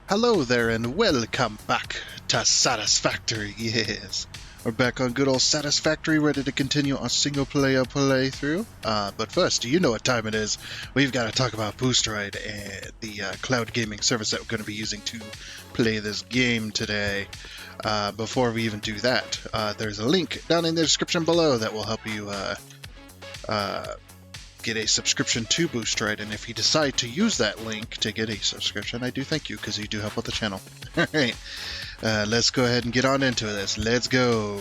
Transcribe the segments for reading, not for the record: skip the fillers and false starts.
Hello there and welcome back to Satisfactory. Yes, we're back on good old Satisfactory, ready to continue our single player playthrough. But first, do you know what time it is? We've got to talk about Boosteroid and the cloud gaming service that we're going to be using to play this game today. Before we even do that, there's a link down in the description below that will help you get a subscription to Boosteroid, and if you decide to use that link to get a subscription, I do thank you because you do help with the channel. Alright, let's go ahead and get on into this. Let's go!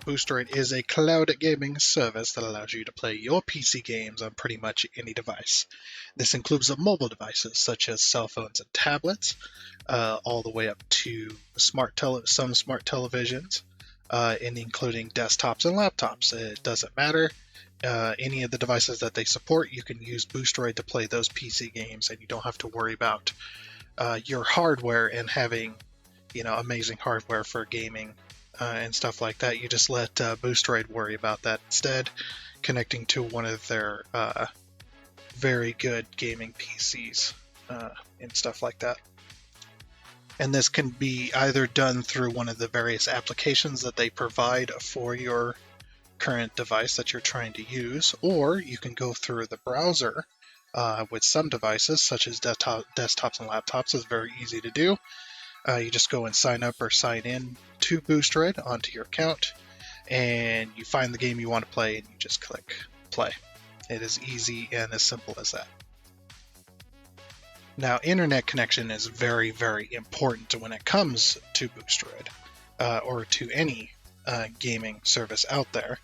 Boosteroid is a cloud gaming service that allows you to play your PC games on pretty much any device. This includes mobile devices such as cell phones and tablets, all the way up to some smart televisions, and including desktops and laptops. It doesn't matter. Any of the devices that they support, you can use Boosteroid to play those PC games, and you don't have to worry about your hardware and having, amazing hardware for gaming and stuff like that. You just let Boosteroid worry about that instead, connecting to one of their very good gaming PCs and stuff like that. And this can be either done through one of the various applications that they provide for your current device that you're trying to use, or you can go through the browser with some devices such as desktops and laptops. It's very easy to do. You just go and sign up or sign in to Boosteroid onto your account, and you find the game you want to play and you just click play. It is easy and as simple as that. Now, internet connection is very, very important when it comes to Boosteroid or to any gaming service out there.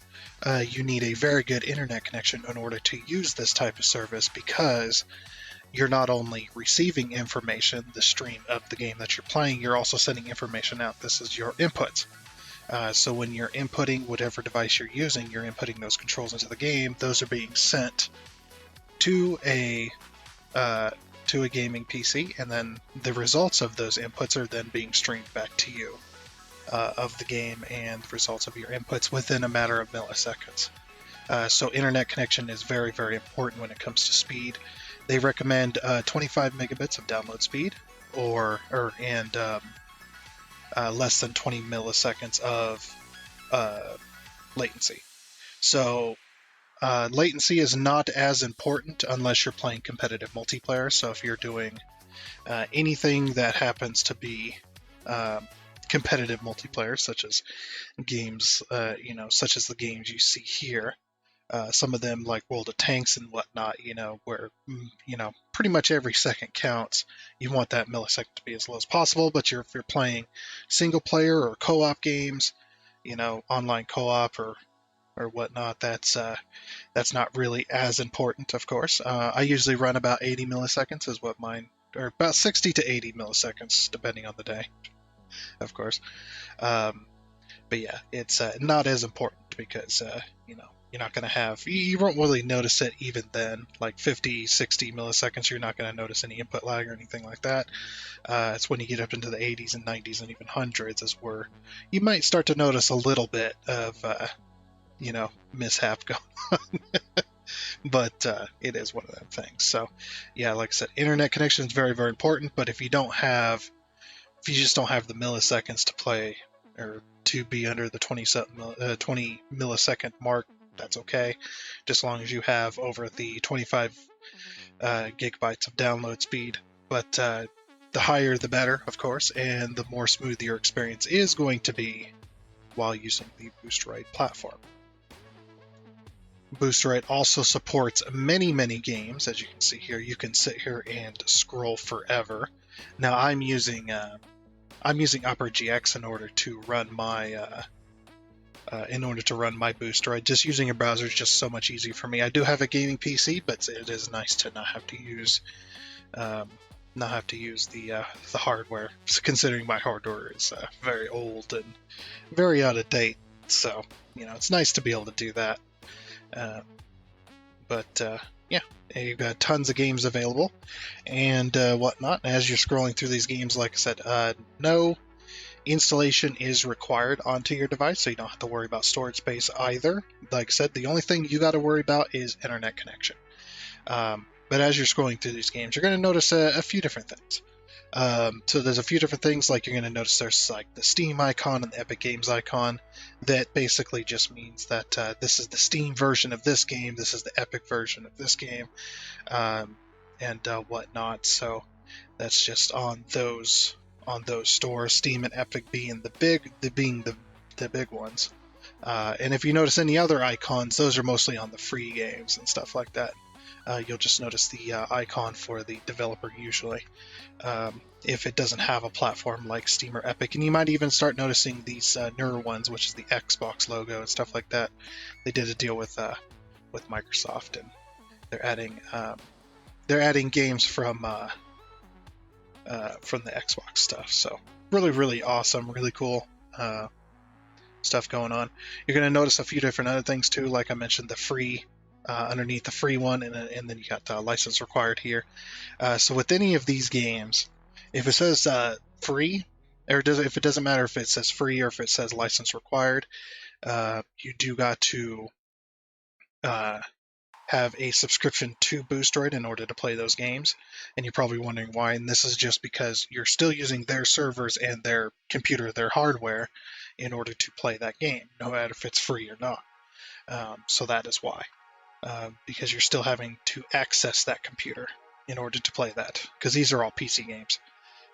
You need a very good internet connection in order to use this type of service, because you're not only receiving information, the stream of the game that you're playing, you're also sending information out. This is your inputs. So when you're inputting whatever device you're using, you're inputting those controls into the game. Those are being sent to a gaming PC, and then the results of those inputs are then being streamed back to you. Of the game and the results of your inputs within a matter of milliseconds. So internet connection is very, very important when it comes to speed. They recommend 25 megabits of download speed, and less than 20 milliseconds of latency. So latency is not as important unless you're playing competitive multiplayer. So if you're doing anything that happens to be competitive multiplayer, such as games, such as the games you see here. Some of them, like World of Tanks and whatnot, where, pretty much every second counts. You want that millisecond to be as low as possible, but if you're playing single player or co-op games, online co-op or whatnot, that's not really as important, of course. I usually run about 80 milliseconds is what mine, or about 60 to 80 milliseconds, depending on the day. Of course. But yeah, it's not as important because, you're not going to have, you won't really notice it even then, like 50, 60 milliseconds, you're not going to notice any input lag or anything like that. It's when you get up into the 80s and 90s and even hundreds is where you might start to notice a little bit of, mishap going on. But it is one of them things. So yeah, like I said, internet connection is very, very important, but if you just don't have the milliseconds to play or to be under the 20 millisecond mark, that's okay. Just as long as you have over the 25 gigabytes of download speed. But the higher the better, of course, and the more smooth your experience is going to be while using the Boosteroid platform. Boosteroid also supports many, many games. As you can see here, you can sit here and scroll forever. Now I'm using Opera GX in order to run my Boosteroid. Just using a browser is just so much easier for me. I do have a gaming PC, but it is nice to not have to use the hardware, considering my hardware is very old and very out of date. So it's nice to be able to do that. Yeah, you've got tons of games available and whatnot. As you're scrolling through these games, like I said, no installation is required onto your device, so you don't have to worry about storage space either. Like I said, the only thing you got to worry about is internet connection. But But as you're scrolling through these games, you're going to notice a few different things. So there's a few different things, like you're going to notice there's like the Steam icon and the Epic Games icon. That basically just means that this is the Steam version of this game, this is the Epic version of this game, and whatnot. So that's just on those stores, Steam and Epic being the big ones. And if you notice any other icons, those are mostly on the free games and stuff like that. You'll just notice the icon for the developer usually, if it doesn't have a platform like Steam or Epic. And you might even start noticing these newer ones, which is the Xbox logo and stuff like that. They did a deal with Microsoft, and they're adding games from the Xbox stuff. So really, really awesome, really cool stuff going on. You're going to notice a few different other things too, like I mentioned, the free underneath the free one, and then you got license required here. So with any of these games, if it says free, or if it doesn't matter if it says free or if it says license required, you do got to have a subscription to Boosteroid in order to play those games. And you're probably wondering why, and this is just because you're still using their servers and their computer, their hardware, in order to play that game, no matter if it's free or not. So that is why. Because you're still having to access that computer in order to play that, because these are all PC games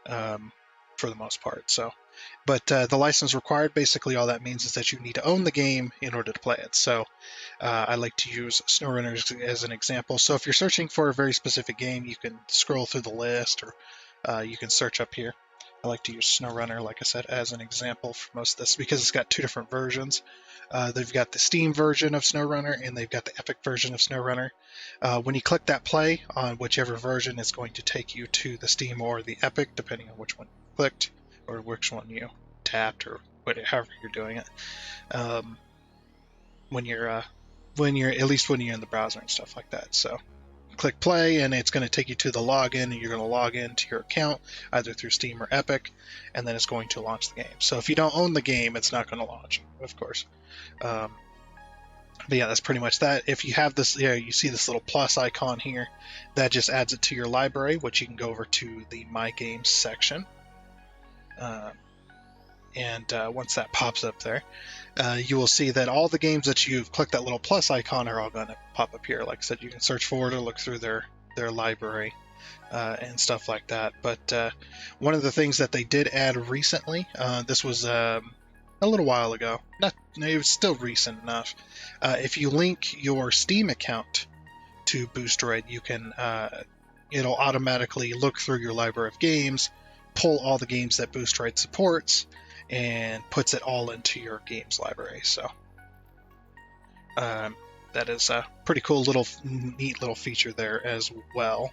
for the most part. So, but the license required, basically all that means is that you need to own the game in order to play it. So I like to use SnowRunner as an example. So if you're searching for a very specific game, you can scroll through the list, or you can search up here. I like to use SnowRunner, like I said, as an example for most of this, because it's got two different versions. They've got the Steam version of SnowRunner, and they've got the Epic version of SnowRunner. When you click that play on whichever version, it's going to take you to the Steam or the Epic, depending on which one you clicked or which one you tapped, or however you're doing it. When you're at least when you're in the browser and stuff like that. So click play, and it's going to take you to the login, and you're going to log into your account either through Steam or Epic, and then it's going to launch the game. So if you don't own the game, it's not going to launch, of course. But yeah, that's pretty much that. If you have this, you see this little plus icon here, that just adds it to your library, which you can go over to the My Games section. And once that pops up there, you will see that all the games that you've clicked that little plus icon are all going to pop up here. Like I said, you can search for it or look through their library and stuff like that. But one of the things that they did add recently, this was a little while ago. It was still recent enough. If you link your Steam account to Boosteroid, you can it'll automatically look through your library of games, pull all the games that Boosteroid supports, and puts it all into your games library. So that is a pretty cool neat little feature there as well.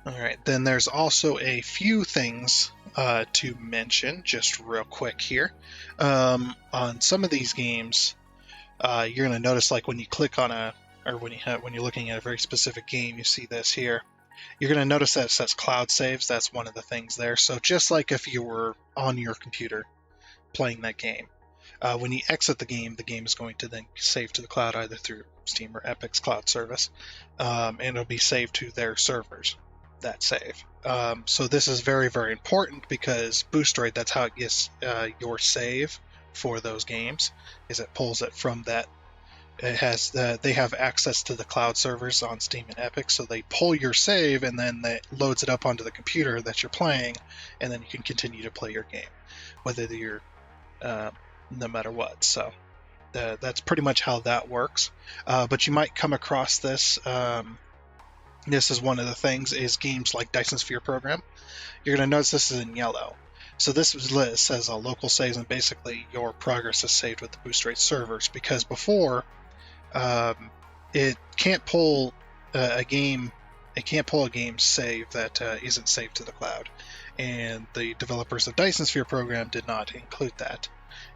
Alright, then there's also a few things to mention just real quick here. On some of these games, you're going to notice, like when you click on when you're looking at a very specific game, you see this here. You're going to notice that it says cloud saves. That's one of the things there. So just like if you were on your computer playing that game, when you exit the game is going to then save to the cloud either through Steam or Epic's cloud service, and it'll be saved to their servers, that save. So this is very, very important, because Boosteroid, that's how it gets your save for those games, is it pulls it from that. It has they have access to the cloud servers on Steam and Epic, so they pull your save and then that loads it up onto the computer that you're playing, and then you can continue to play your game, whether you're no matter what. So that's pretty much how that works. But you might come across this. This is one of the things, is games like Dyson Sphere Program. You're going to notice this is in yellow. So this says local saves, and basically your progress is saved with the Boosteroid servers, because before it can't pull a game save that isn't saved to the cloud, and the developers of Dyson Sphere Program did not include that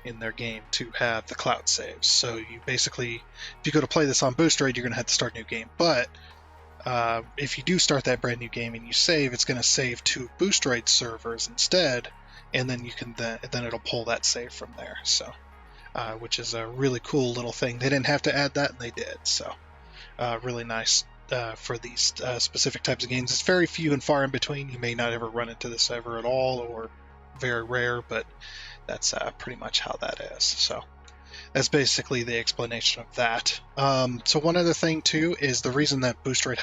in their game to have the cloud saves. So you basically, if you go to play this on Boosteroid, you're going to have to start a new game. But if you do start that brand new game and you save, it's going to save to Boosteroid servers instead, and then you can then it'll pull that save from there. So which is a really cool little thing. They didn't have to add that, and they did. So really nice for these specific types of games. It's very few and far in between. You may not ever run into this ever at all, or very rare, but that's pretty much how that is. So that's basically the explanation of that. So one other thing too is the reason that Boosteroid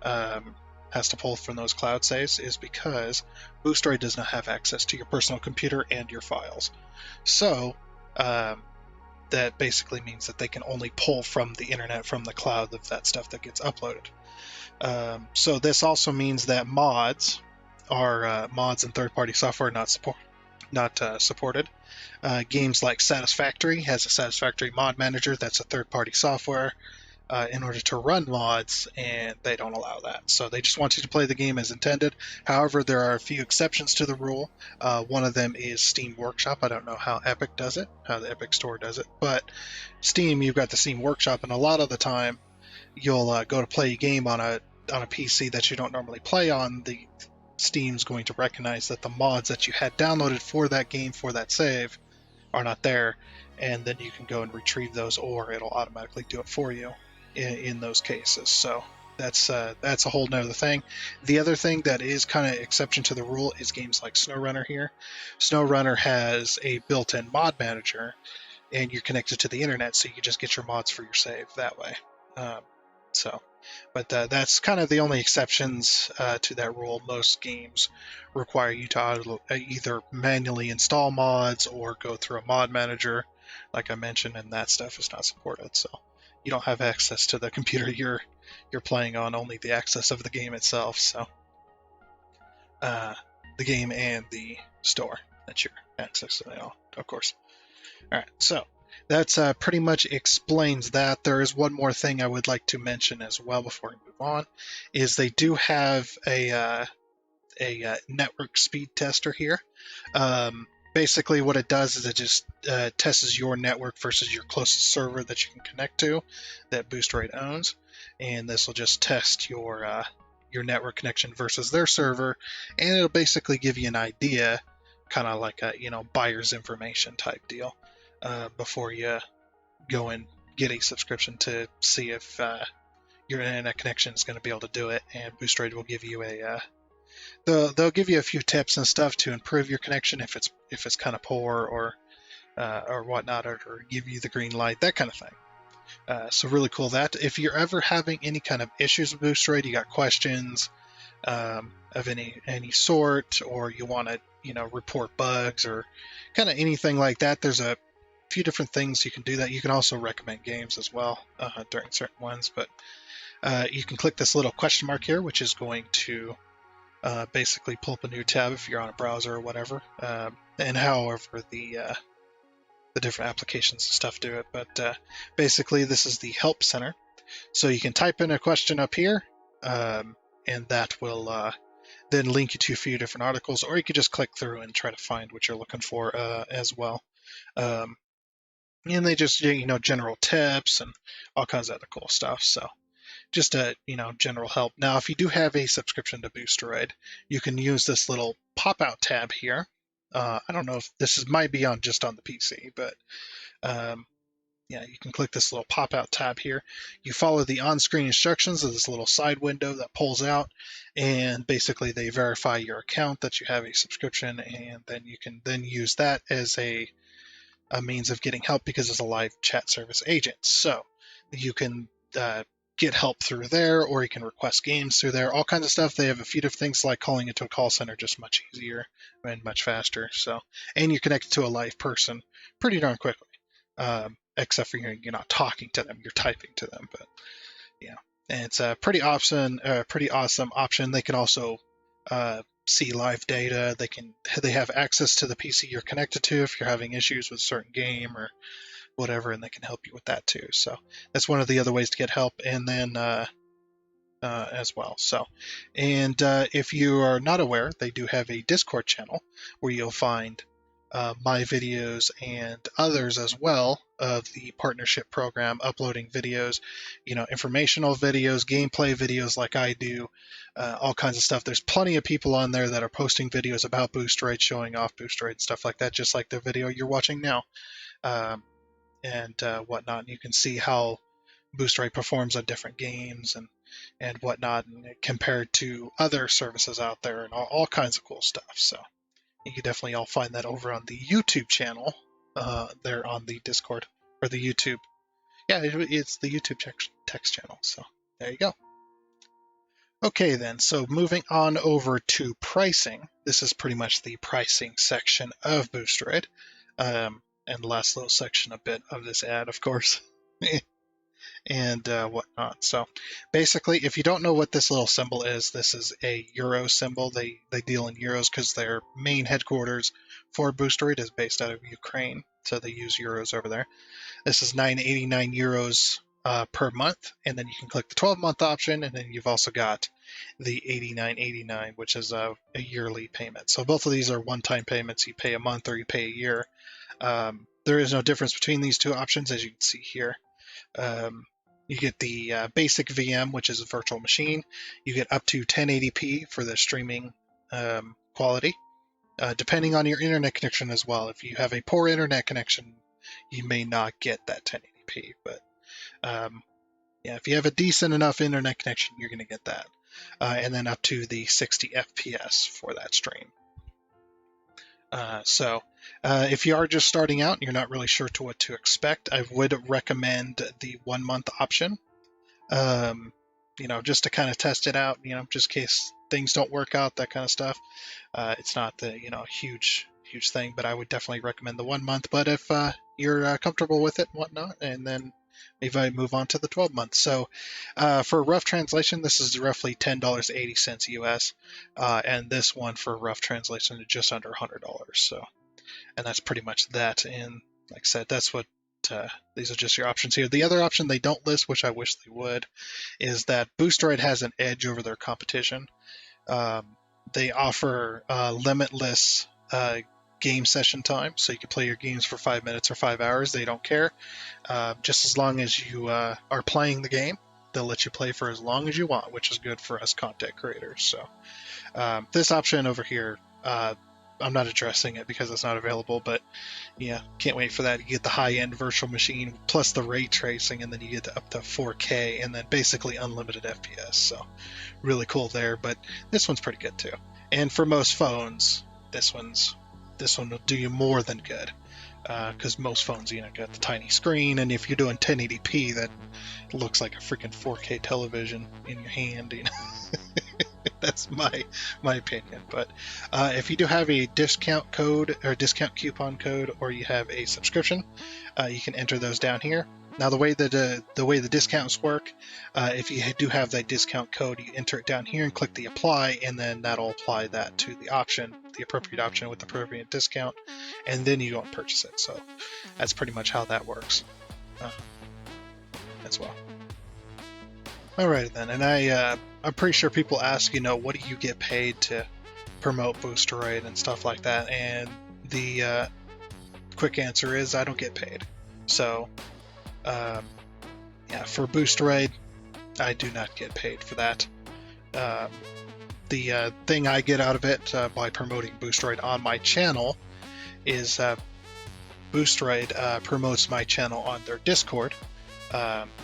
um, has to pull from those cloud saves is because Boosteroid does not have access to your personal computer and your files. So um, that basically means that they can only pull from the internet, from the cloud, of that stuff that gets uploaded. So this also means that mods and third-party software not supported. Games like Satisfactory has a Satisfactory mod manager. That's a third-party software in order to run mods, and they don't allow that. So they just want you to play the game as intended. However, there are a few exceptions to the rule. One of them is Steam Workshop. I don't know how Epic does it, how the Epic Store does it, but Steam, you've got the Steam Workshop, and a lot of the time you'll go to play a game on a PC that you don't normally play on. The Steam's going to recognize that the mods that you had downloaded for that game, for that save, are not there, and then you can go and retrieve those, or it'll automatically do it for you in those cases. So that's a whole nother thing. The other thing that is kind of exception to the rule is games like SnowRunner here. SnowRunner has a built-in mod manager, and you're connected to the internet, so you can just get your mods for your save that way. Um, but that's kind of the only exceptions to that rule. Most games require you to either manually install mods or go through a mod manager, like I mentioned, and that stuff is not supported. So you don't have access to the computer you're playing on, only the access of the game itself. So the game and the store that you're accessing, of course. All right, so that's pretty much explains that. There is one more thing I would like to mention as well before we move on, is they do have a network speed tester here. Basically, what it does is it just tests your network versus your closest server that you can connect to, that Boosteroid owns, and this will just test your network connection versus their server, and it'll basically give you an idea, kind of like a buyer's information type deal, before you go and get a subscription to see if your internet connection is going to be able to do it. And Boosteroid will give you they'll give you a few tips and stuff to improve your connection if it's kind of poor or whatnot, or give you the green light, that kind of thing. So really cool that. If you're ever having any kind of issues with Boosteroid, you got questions of any sort, or you want to report bugs or kind of anything like that, there's a few different things you can do. That you can also recommend games as well during certain ones, but you can click this little question mark here, which is going to basically pull up a new tab if you're on a browser or whatever, and however the different applications and stuff do it. But basically, this is the help center, so you can type in a question up here, and that will then link you to a few different articles, or you could just click through and try to find what you're looking for as well. And they just general tips and all kinds of other cool stuff. So just a general help. Now, if you do have a subscription to Boosteroid, you can use this little pop-out tab here. I don't know if might be just on the PC, but yeah, you can click this little pop-out tab here. You follow the on-screen instructions of this little side window that pulls out, and basically they verify your account that you have a subscription, and then you can then use that as a means of getting help, because it's a live chat service agent. So you can get help through there, or you can request games through there, all kinds of stuff. They have a few different things, like calling into a call center, just much easier and much faster. So, and you're connected to a live person pretty darn quickly, except for you're not talking to them, you're typing to them. But yeah, and it's a pretty awesome option. They can also see live data. They have access to the PC you're connected to if you're having issues with a certain game or whatever, and they can help you with that too. So that's one of the other ways to get help. And then as well. So, and if you are not aware, they do have a Discord channel where you'll find my videos and others as well of the partnership program, uploading videos, informational videos, gameplay videos like I do, all kinds of stuff. There's plenty of people on there that are posting videos about Boosteroid, showing off Boosteroid, stuff like that, just like the video you're watching now, and whatnot. And you can see how Boosteroid performs on different games and whatnot, and compared to other services out there, and all kinds of cool stuff. So you can definitely all find that over on the YouTube channel, there on the Discord or the YouTube. Yeah, it's the YouTube text channel. So there you go. Okay, then. So moving on over to pricing. This is pretty much the pricing section of Boosteroid. And the last little section a bit of this ad, of course. And whatnot. So basically, if you don't know what this little symbol is, this is a euro symbol. They deal in euros because their main headquarters for Boosteroid is based out of Ukraine, so they use euros over there. This is 9.89 euros per month, and then you can click the 12-month option, and then you've also got the 89.89, which is a yearly payment. So both of these are one-time payments. You pay a month or you pay a year. There is no difference between these two options, as you can see here. You get the basic VM, which is a virtual machine. You get up to 1080p for the streaming quality, depending on your internet connection as well. If you have a poor internet connection, you may not get that 1080p. But yeah, if you have a decent enough internet connection, you're going to get that. And then up to the 60 FPS for that stream. So if you are just starting out and you're not really sure to what to expect, I would recommend the 1 month option. Just to kind of test it out, just in case things don't work out, that kind of stuff. It's not the, huge thing, but I would definitely recommend the 1 month. But if you're comfortable with it and whatnot, and then maybe I move on to the 12 months. So for rough translation, this is roughly $10.80 US. And this one for rough translation is just under $100. So, and that's pretty much that. And like I said, that's what these are just your options here. The other option they don't list, which I wish they would, is that Boosteroid has an edge over their competition. They offer limitless game session time, so you can play your games for 5 minutes or 5 hours. They don't care. Just as long as you are playing the game, they'll let you play for as long as you want, which is good for us content creators. So this option over here, I'm not addressing it because it's not available, but yeah, can't wait for that. You get the high-end virtual machine plus the ray tracing, and then you get up to 4K, and then basically unlimited FPS. So really cool there, but this one's pretty good too. And for most phones, this one will do you more than good, because most phones, got the tiny screen, and if you're doing 1080p, that looks like a freaking 4K television in your hand. That's my opinion. But if you do have a discount code or discount coupon code, or you have a subscription, you can enter those down here. Now the way the discounts work, if you do have that discount code, you enter it down here and click the apply, and then that'll apply that to the option, the appropriate option with the appropriate discount, and then you go and purchase it. So that's pretty much how that works as well. Alright then, and I'm pretty sure people ask, what do you get paid to promote Boosteroid and stuff like that, and the quick answer is I don't get paid. So yeah, for Boosteroid, I do not get paid for that. The thing I get out of it by promoting Boosteroid on my channel is Boosteroid promotes my channel on their Discord.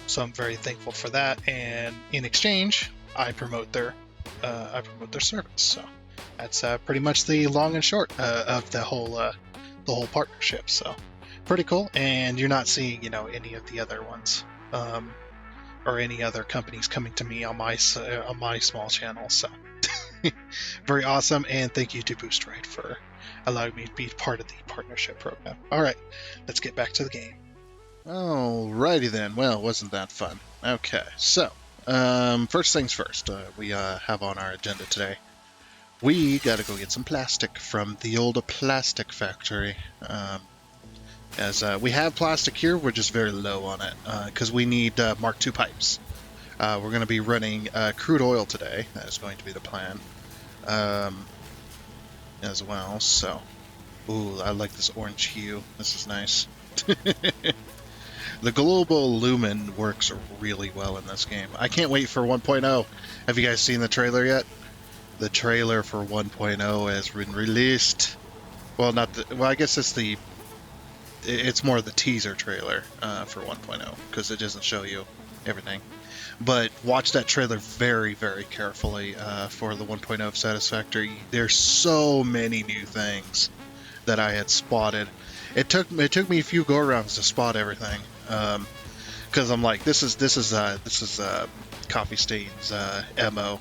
So I'm very thankful for that, and in exchange, I promote their service. So that's pretty much the long and short of the whole partnership. So pretty cool, and you're not seeing any of the other ones or any other companies coming to me on my small channel. So very awesome, and thank you to Boosteroid for allowing me to be part of the partnership program. All right, let's get back to the game. Alrighty then. Well, wasn't that fun? Okay, so first things first, we have on our agenda today. We gotta go get some plastic from the old plastic factory. As we have plastic here, we're just very low on it because we need Mark II pipes. We're going to be running crude oil today. That is going to be the plan as well. So, ooh, I like this orange hue. This is nice. The global lumen works really well in this game. I can't wait for 1.0. Have you guys seen the trailer yet? The trailer for 1.0 has been released. Well, I guess it's more the teaser trailer for 1.0 because it doesn't show you everything. But watch that trailer very, very carefully for the 1.0 of Satisfactory. There's so many new things that I had spotted. It took me a few go-arounds to spot everything, because I'm like, this is Coffee Stain's MO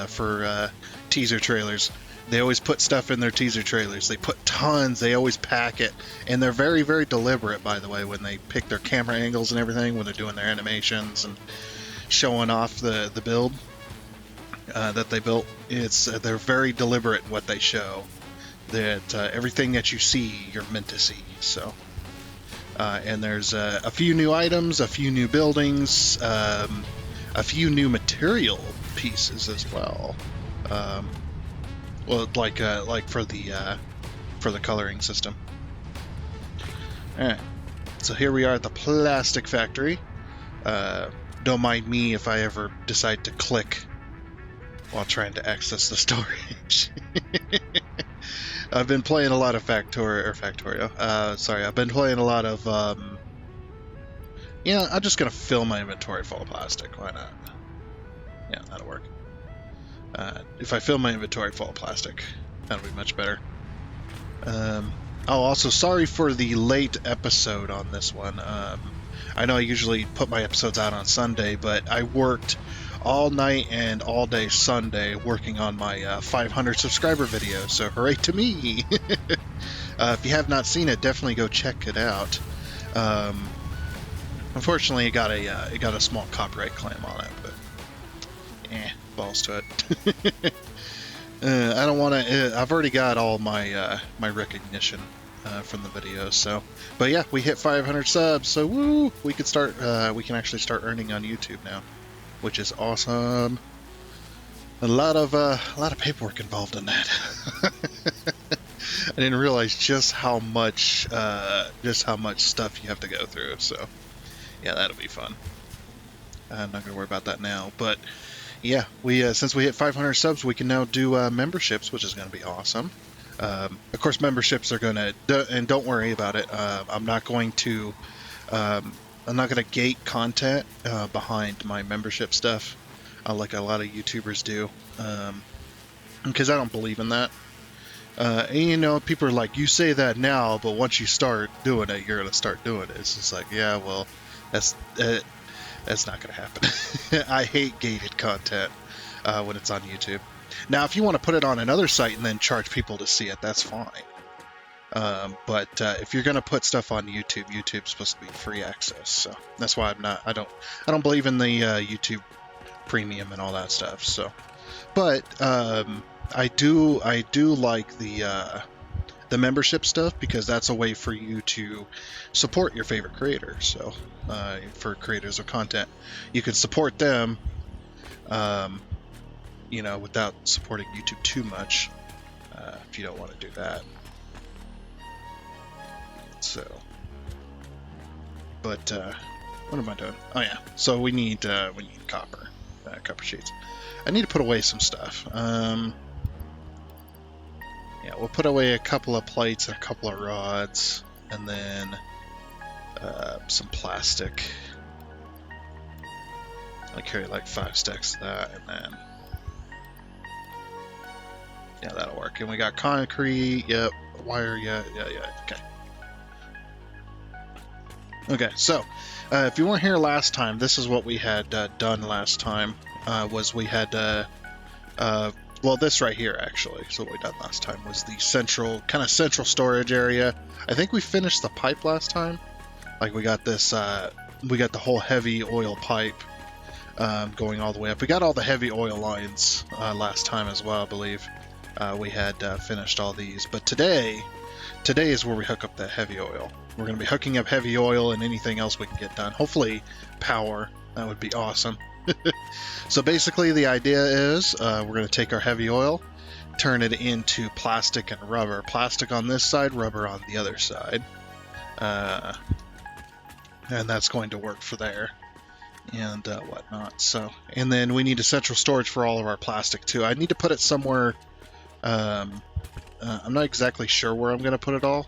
for teaser trailers. They always put stuff in their teaser trailers. They put tons. They always pack it, and they're very, very deliberate, by the way, when they pick their camera angles and everything, when they're doing their animations and showing off the build that they built. They're very deliberate in what they show. That everything that you see, you're meant to see. So, and there's a few new items, a few new buildings, a few new material pieces as well. Well, like for the coloring system. All right, so here we are at the plastic factory. Don't mind me if I ever decide to click while trying to access the storage. I've been playing a lot of Factorio. Sorry, I've been playing a lot of. I'm just gonna fill my inventory full of plastic. Why not? Yeah, that'll work. If I fill my inventory full of plastic, that'll be much better. Also, sorry for the late episode on this one. I know I usually put my episodes out on Sunday, but I worked all night and all day Sunday working on my 500 subscriber video, so hooray to me! If you have not seen it, definitely go check it out. Unfortunately, it got a small copyright claim on it, but balls to it. I don't want to. I've already got all my my recognition from the videos, so. But yeah, we hit 500 subs, so woo! We can start. We can actually start earning on YouTube now, which is awesome. A lot of paperwork involved in that. I didn't realize just how much stuff you have to go through. So yeah, that'll be fun. I'm not gonna worry about that now, but yeah, we since we hit 500 subs, we can now do memberships, which is going to be awesome. Of course, memberships are gonna, and don't worry about it. I'm not going to gate content behind my membership stuff, like a lot of YouTubers do, because I don't believe in that. And people are like, you say that now, but once you start doing it, you're gonna start doing it. It's just like, yeah, well, that's not gonna happen. I hate gated content when it's on YouTube. Now, if you want to put it on another site and then charge people to see it, that's fine. But if you're gonna put stuff on YouTube, YouTube's supposed to be free access. So that's why I don't believe in the YouTube Premium and all that stuff. So, but I do like the membership stuff, because that's a way for you to support your favorite creators. So for creators of content, you can support them, without supporting YouTube too much, if you don't want to do that. So, but what am I doing? Oh yeah, so we need copper sheets. I need to put away some stuff. Yeah, we'll put away a couple of plates and a couple of rods, and then some plastic. I'll carry like 5 stacks of that, and then yeah, that'll work. And we got concrete. Yep, wire. Yeah. Okay, so if you weren't here last time, this is what we had done last time. Was we had well, this right here, actually. So what we done last time was the central storage area. I think we finished the pipe last time. Like, we got this, we got the whole heavy oil pipe going all the way up. We got all the heavy oil lines last time as well, I believe. We had finished all these. But today is where we hook up that heavy oil. We're going to be hooking up heavy oil and anything else we can get done. Hopefully power. That would be awesome. So basically the idea is we're going to take our heavy oil, turn it into plastic and rubber. Plastic on this side, rubber on the other side. And that's going to work for there and whatnot. So, and then we need a central storage for all of our plastic too. I need to put it somewhere. I'm not exactly sure where I'm going to put it all,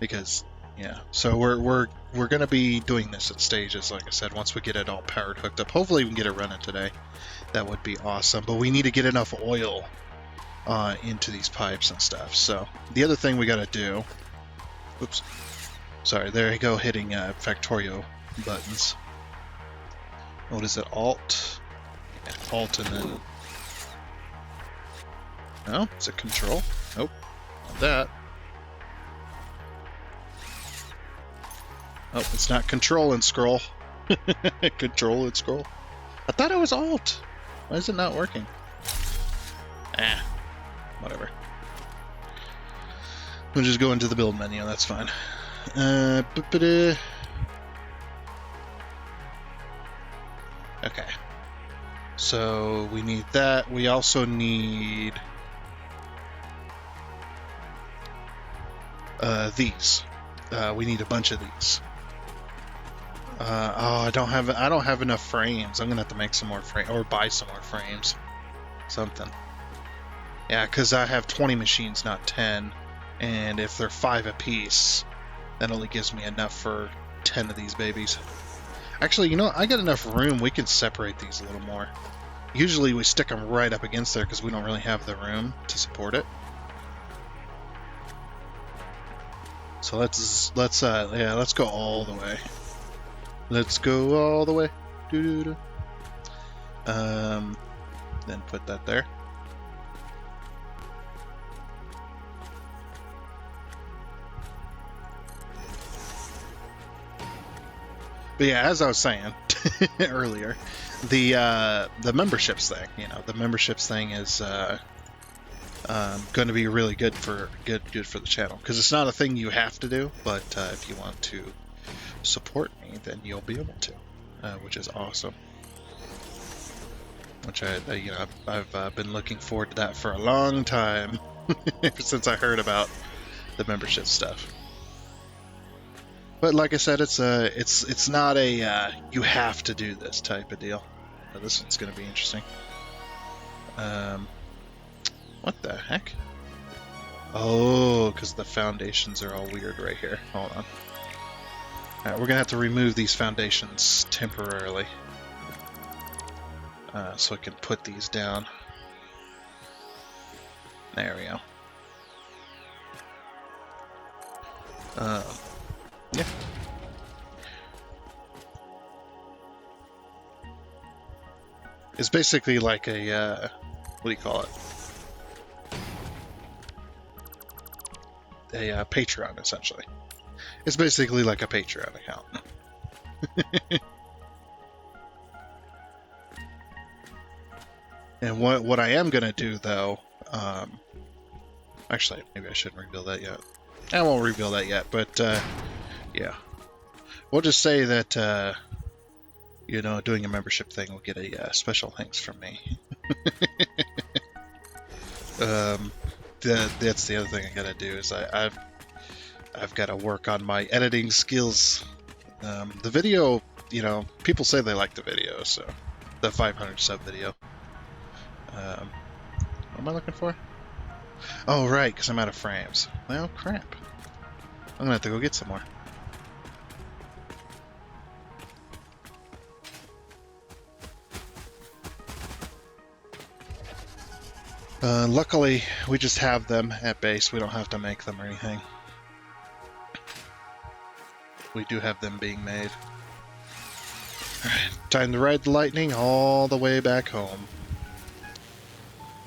because Yeah, so we're gonna be doing this at stages, like I said. Once we get it all powered, hooked up, hopefully we can get it running today. That would be awesome. But we need to get enough oil into these pipes and stuff. So the other thing we got to do. Oops, sorry. There you go, hitting Factorio buttons. What is it? Alt. Yeah, Alt and then. No, is it Control? Nope, not that. Oh, it's not Control and Scroll. Control and Scroll. I thought it was Alt. Why is it not working? Whatever. We'll just go into the build menu. That's fine. Okay. So we need that. We also need these. We need a bunch of these. I don't have enough frames. I'm gonna have to make some more frames or buy some more frames. Something. Yeah, because I have 20 machines, not 10, and if they're 5 apiece, that only gives me enough for 10 of these babies. Actually, you know, I got enough room. We can separate these a little more. Usually we stick them right up against there because we don't really have the room to support it. So let's go all the way. Let's go all the way. Doo-doo-doo. Then put that there. But yeah, as I was saying earlier, the memberships thing, the memberships thing is going to be really good for the channel because it's not a thing you have to do, but if you want to support me, then you'll be able to, which is awesome. Which I've been looking forward to that for a long time, ever since I heard about the membership stuff. But like I said, it's not a you have to do this type of deal. This one's going to be interesting. What the heck? Oh, because the foundations are all weird right here. Hold on. Alright, we're going to have to remove these foundations temporarily. So I can put these down. There we go. Yeah. It's basically like a, what do you call it? A Patreon, essentially. It's basically like a Patreon account. And what I am going to do, though, actually, maybe I shouldn't reveal that yet. I won't reveal that yet, but, yeah. We'll just say that, doing a membership thing will get a special thanks from me. That's the other thing I gotta do is I've got to work on my editing skills. The video, people say they like the video, so the 500 sub video. What am I looking for? Oh, right, because I'm out of frames. Well, crap. I'm gonna have to go get some more. Luckily, we just have them at base. We don't have to make them or anything. We do have them being made. Alright, time to ride the lightning all the way back home.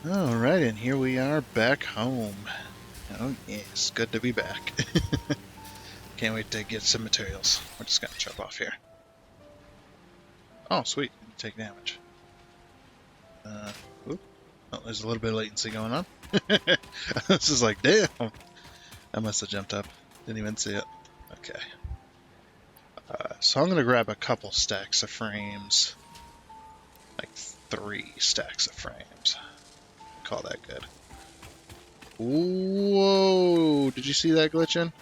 Alright, and here we are back home. Oh yes, good to be back. Can't wait to get some materials. We're just gonna jump off here. Oh, sweet. Take damage. Oop. Oh, there's a little bit of latency going on. This is like, damn. I must have jumped up. Didn't even see it. Okay. So I'm going to grab a couple stacks of frames. Like 3 stacks of frames. Call that good. Whoa! Did you see that glitch in?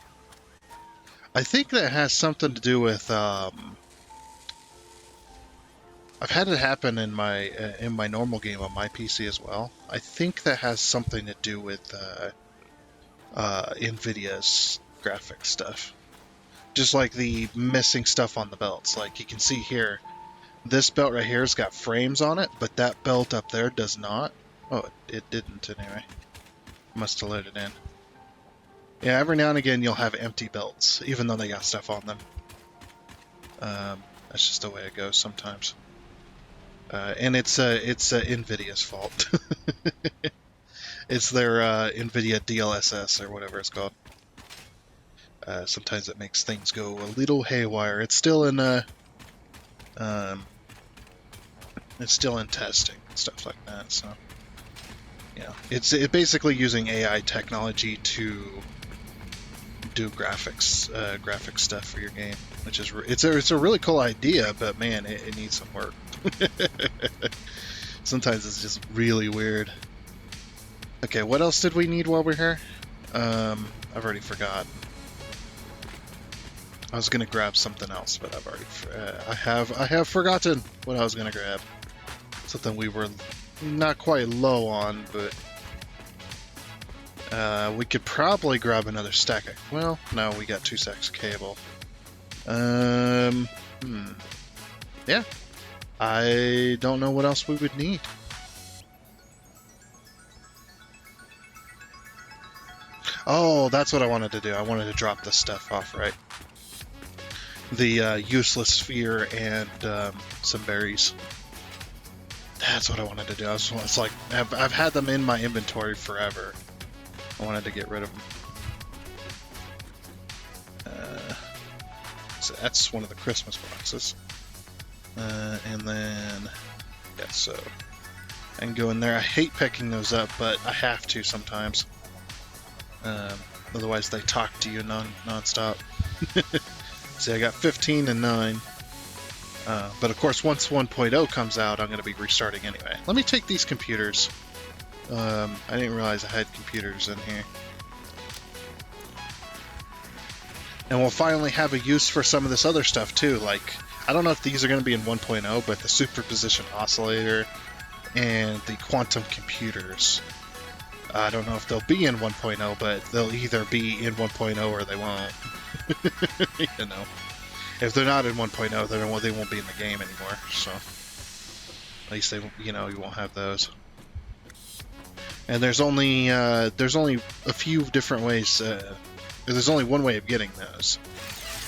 I think that has something to do with, I've had it happen in my normal game on my PC as well. I think that has something to do with NVIDIA's graphics stuff. Just like the missing stuff on the belts. Like you can see here, this belt right here has got frames on it, but that belt up there does not. Oh, it didn't anyway. Must have let it in. Yeah, every now and again you'll have empty belts, even though they got stuff on them. That's just the way it goes sometimes. And it's NVIDIA's fault. It's their NVIDIA DLSS or whatever it's called. Sometimes it makes things go a little haywire. It's still in testing and stuff like that. So yeah, it's basically using AI technology to do graphic stuff for your game, which is it's a really cool idea, but man, it needs some work. Sometimes it's just really weird. Okay, what else did we need while we're here? I've already forgotten. I was gonna grab something else, but I've already I have forgotten what I was gonna grab. Something we were not quite low on, but we could probably grab another stack of... Well, no, we got 2 stacks of cable. Yeah. I don't know what else we would need. Oh, that's what I wanted to do. I wanted to drop this stuff off, right? The useless sphere and some berries. That's what I wanted to do. It's like I've had them in my inventory forever. I wanted to get rid of them. So that's one of the Christmas boxes. And then, yeah, so I can go in there. I hate picking those up, but I have to sometimes. Otherwise they talk to you non-stop. See, I got 15 and 9. But of course, once 1.0 comes out, I'm going to be restarting anyway. Let me take these computers. I didn't realize I had computers in here. And we'll finally have a use for some of this other stuff too. Like, I don't know if these are going to be in 1.0, but the superposition oscillator and the quantum computers. I don't know if they'll be in 1.0, but they'll either be in 1.0 or they won't. You know, if they're not in 1.0, they won't be in the game anymore. So at least they, you won't have those. And there's only a few different ways. There's only one way of getting those,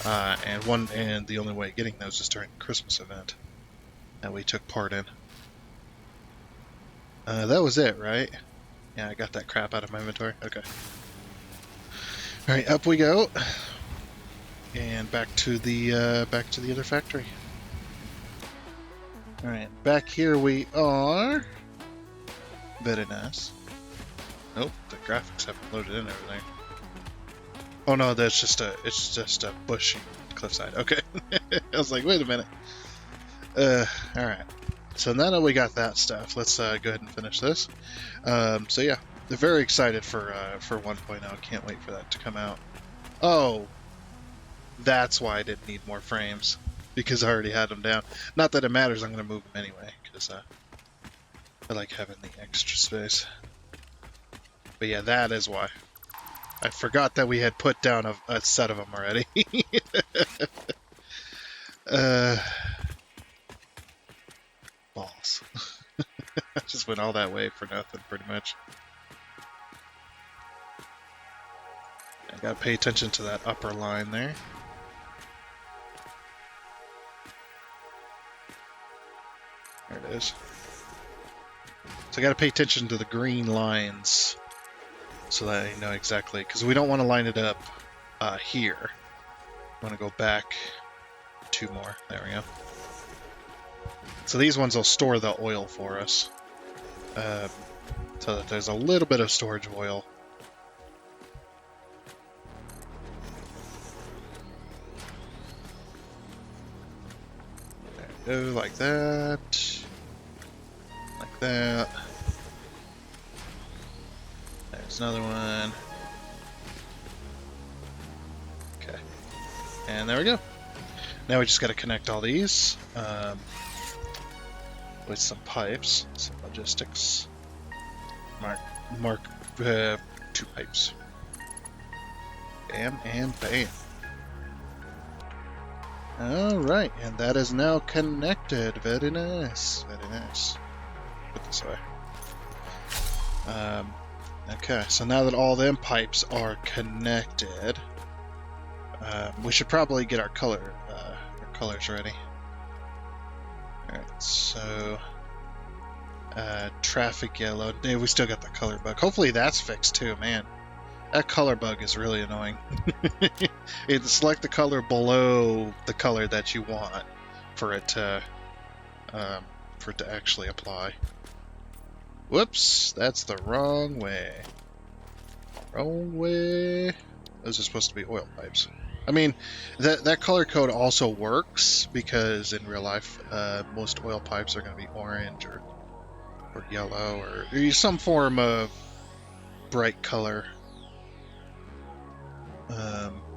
and the only way of getting those is during the Christmas event that we took part in. That was it, right? Yeah, I got that crap out of my inventory. Okay. All right, up we go, and back to the other factory. All right, back here we are. Very nice. Nope, the graphics haven't loaded in everything. Oh no, it's just a bushy cliffside. Okay. I was like, wait a minute. Alright. So now that we got that stuff, let's go ahead and finish this. So yeah, they're very excited for 1.0. Can't wait for that to come out. Oh, that's why I didn't need more frames, because I already had them down. Not that it matters, I'm going to move them anyway, because I like having the extra space. But yeah, that is why. I forgot that we had put down a set of them already. Balls. I just went all that way for nothing, pretty much. I gotta pay attention to that upper line there. There it is. So I gotta pay attention to the green lines, so that I know exactly, because we don't want to line it up here. I want to go back 2 more. There we go. So these ones will store the oil for us, so that there's a little bit of storage of oil. There we go, like that. Like that. There's another one. Okay. And there we go. Now we just got to connect all these with some pipes, some logistics. Mark 2 pipes. Bam and bam. Alright, and that is now connected. Very nice. Very nice. Put this away. Okay, so now that all them pipes are connected, we should probably get our colors ready. Alright, so traffic yellow. Yeah, we still got the color bug. Hopefully that's fixed too, man. That color bug is really annoying. Select the color below the color that you want for it to actually apply. Whoops, that's the wrong way. Wrong way. Those are supposed to be oil pipes. I mean, that color code also works because in real life, most oil pipes are going to be orange or yellow or some form of bright color.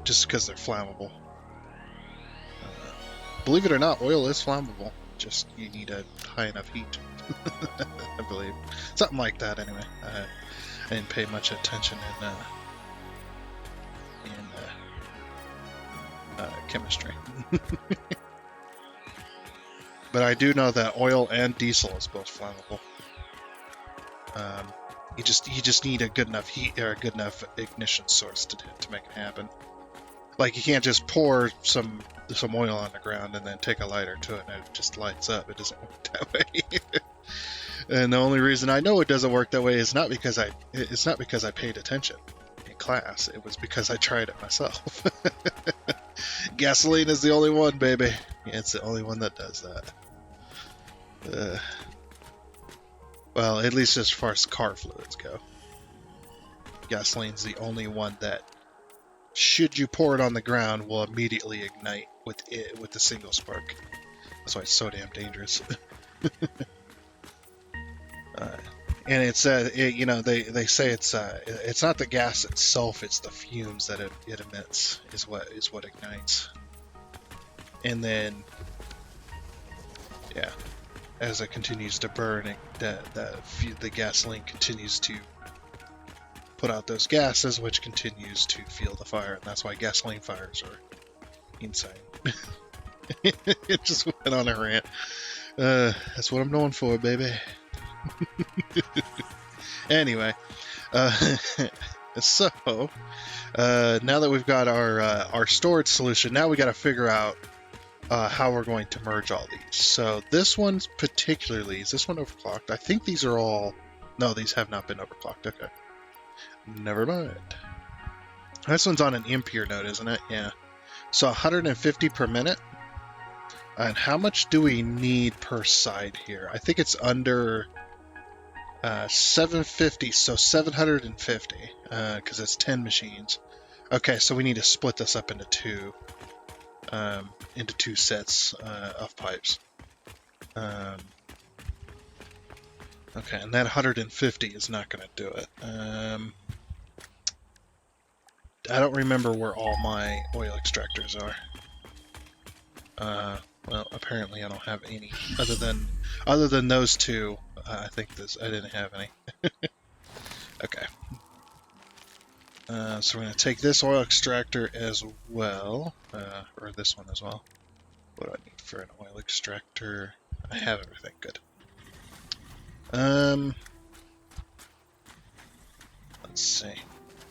Just because they're flammable. Believe it or not, oil is flammable. Just you need a high enough heat. I believe something like that. Anyway, I didn't pay much attention in chemistry, but I do know that oil and diesel is both flammable. You just need a good enough heat or a good enough ignition source to make it happen. Like you can't just pour some oil on the ground and then take a lighter to it and it just lights up. It doesn't work that way. And the only reason I know it doesn't work that way is it's not because I paid attention in class. It was because I tried it myself. Gasoline is the only one, baby. Yeah, it's the only one that does that. Well, at least as far as car fluids go. Gasoline's the only one that, should you pour it on the ground, will immediately ignite with a single spark. That's why it's so damn dangerous. And it's they say it's not the gas itself, it's the fumes that it emits is what ignites. And then as it continues to burn, the gasoline continues to put out those gases, which continues to fuel the fire, and that's why gasoline fires are insane. It just went on a rant. That's what I'm known for, baby. Anyway, so now that we've got our storage solution, now we got to figure out how we're going to merge all these. So this one's particularly, is this one overclocked? I think these are all, no, these have not been overclocked. Okay, never mind. This one's on an Ampere node, isn't it? Yeah. So 150 per minute. And how much do we need per side here? I think it's under 750, so 750, because it's 10 machines. Okay, so we need to split this up into two sets of pipes. Okay, and that 150 is not going to do it. I don't remember where all my oil extractors are. Well, apparently I don't have any other than those two. I think I didn't have any. Okay. So we're going to take this oil extractor as well, or this one as well. What do I need for an oil extractor? I have everything. Good. Let's see.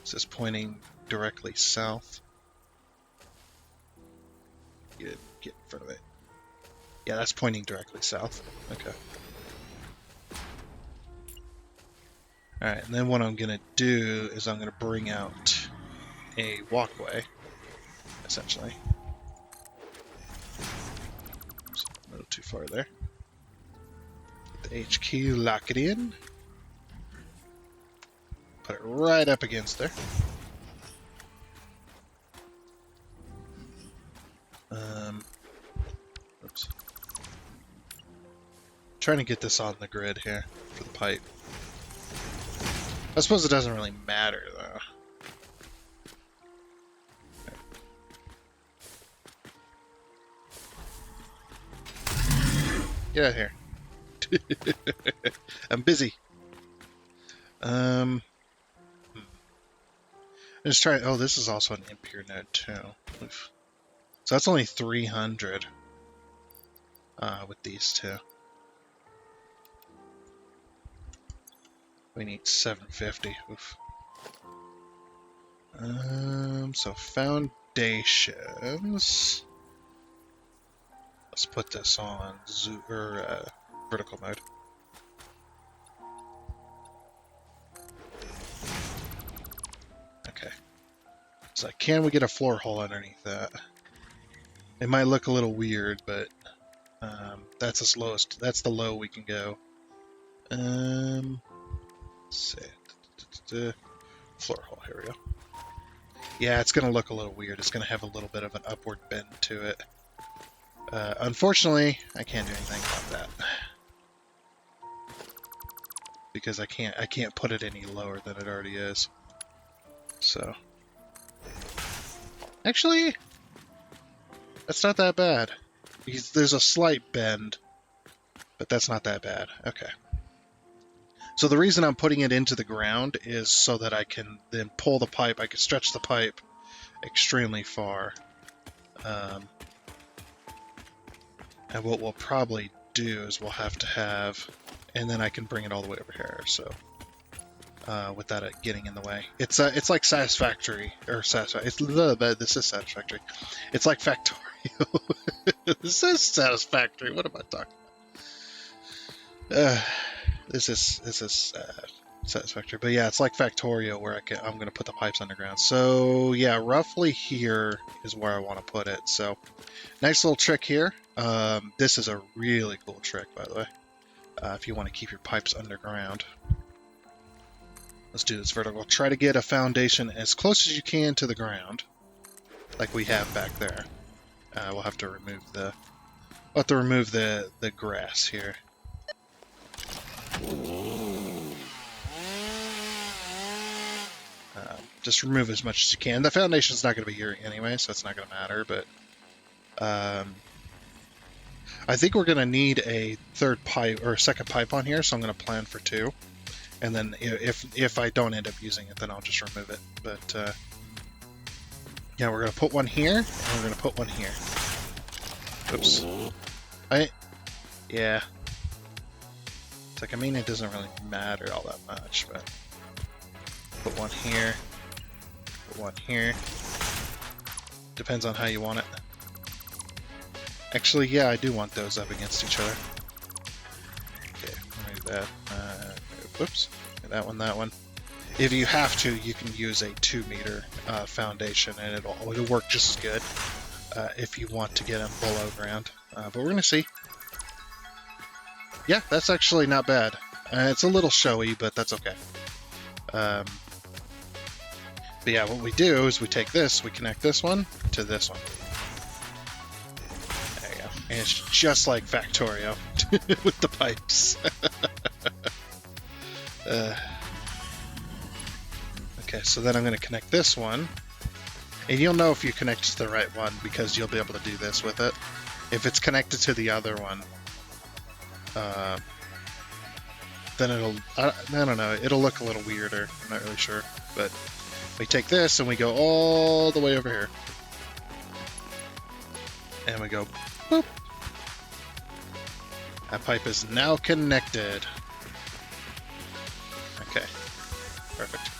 Is this pointing directly south? Get in front of it. Yeah, that's pointing directly south. Okay. Alright, and then what I'm going to do is I'm going to bring out a walkway, essentially. Oops, a little too far there. Get the HQ, lock it in. Put it right up against there. Oops. Trying to get this on the grid here for the pipe. I suppose it doesn't really matter, though. Get out of here. I'm busy. I'm just trying. Oh, this is also an Ampere node too. Oof. So that's only 300 with these two. We need 750. Oof. So foundations. Let's put this on vertical mode. Okay. So can we get a floor hole underneath that? It might look a little weird, but that's as lowest. That's the low we can go. Let's see. Floor hole. Here we go. Yeah, it's going to look a little weird. It's going to have a little bit of an upward bend to it. Unfortunately, I can't do anything about that because I can't put it any lower than it already is. So, actually, that's not that bad. There's a slight bend, but that's not that bad. Okay. So the reason I'm putting it into the ground is so that I can then pull the pipe. I can stretch the pipe extremely far. And what we'll probably do is we'll have to have, and then I can bring it all the way over here. So without it getting in the way, it's like Satisfactory or Satisfactory. This is Satisfactory. It's like Factorio. This is Satisfactory. What am I talking about? This is Satisfactory, but yeah, it's like Factorio where I'm going to put the pipes underground. So yeah, roughly here is where I want to put it. So nice little trick here. This is a really cool trick, by the way. If you want to keep your pipes underground, let's do this vertical. Try to get a foundation as close as you can to the ground, like we have back there. We'll have to remove the grass here. Just remove as much as you can. The foundation's not going to be here anyway, so it's not going to matter, but I think we're going to need a third pipe or a second pipe on here, so I'm going to plan for 2. And then if I don't end up using it, then I'll just remove it. But yeah, we're going to put one here, and we're going to put one here. Oops. Yeah. It's like, I mean, it doesn't really matter all that much, but put one here, put one here. Depends on how you want it. Actually, yeah, I do want those up against each other. Okay, remove that. Whoops, that one. If you have to, you can use a 2-meter foundation, and it'll work just as good if you want to get them below ground. But we're gonna see. Yeah, that's actually not bad. It's a little showy, but that's okay. But yeah, what we do is we take this, we connect this one to this one. There you go. And it's just like Factorio with the pipes. Okay, so then I'm going to connect this one. And you'll know if you connect to the right one because you'll be able to do this with it. If it's connected to the other one, then I don't know, it'll look a little weirder. I'm not really sure. But we take this and we go all the way over here. And we go boop. That pipe is now connected. Okay, perfect.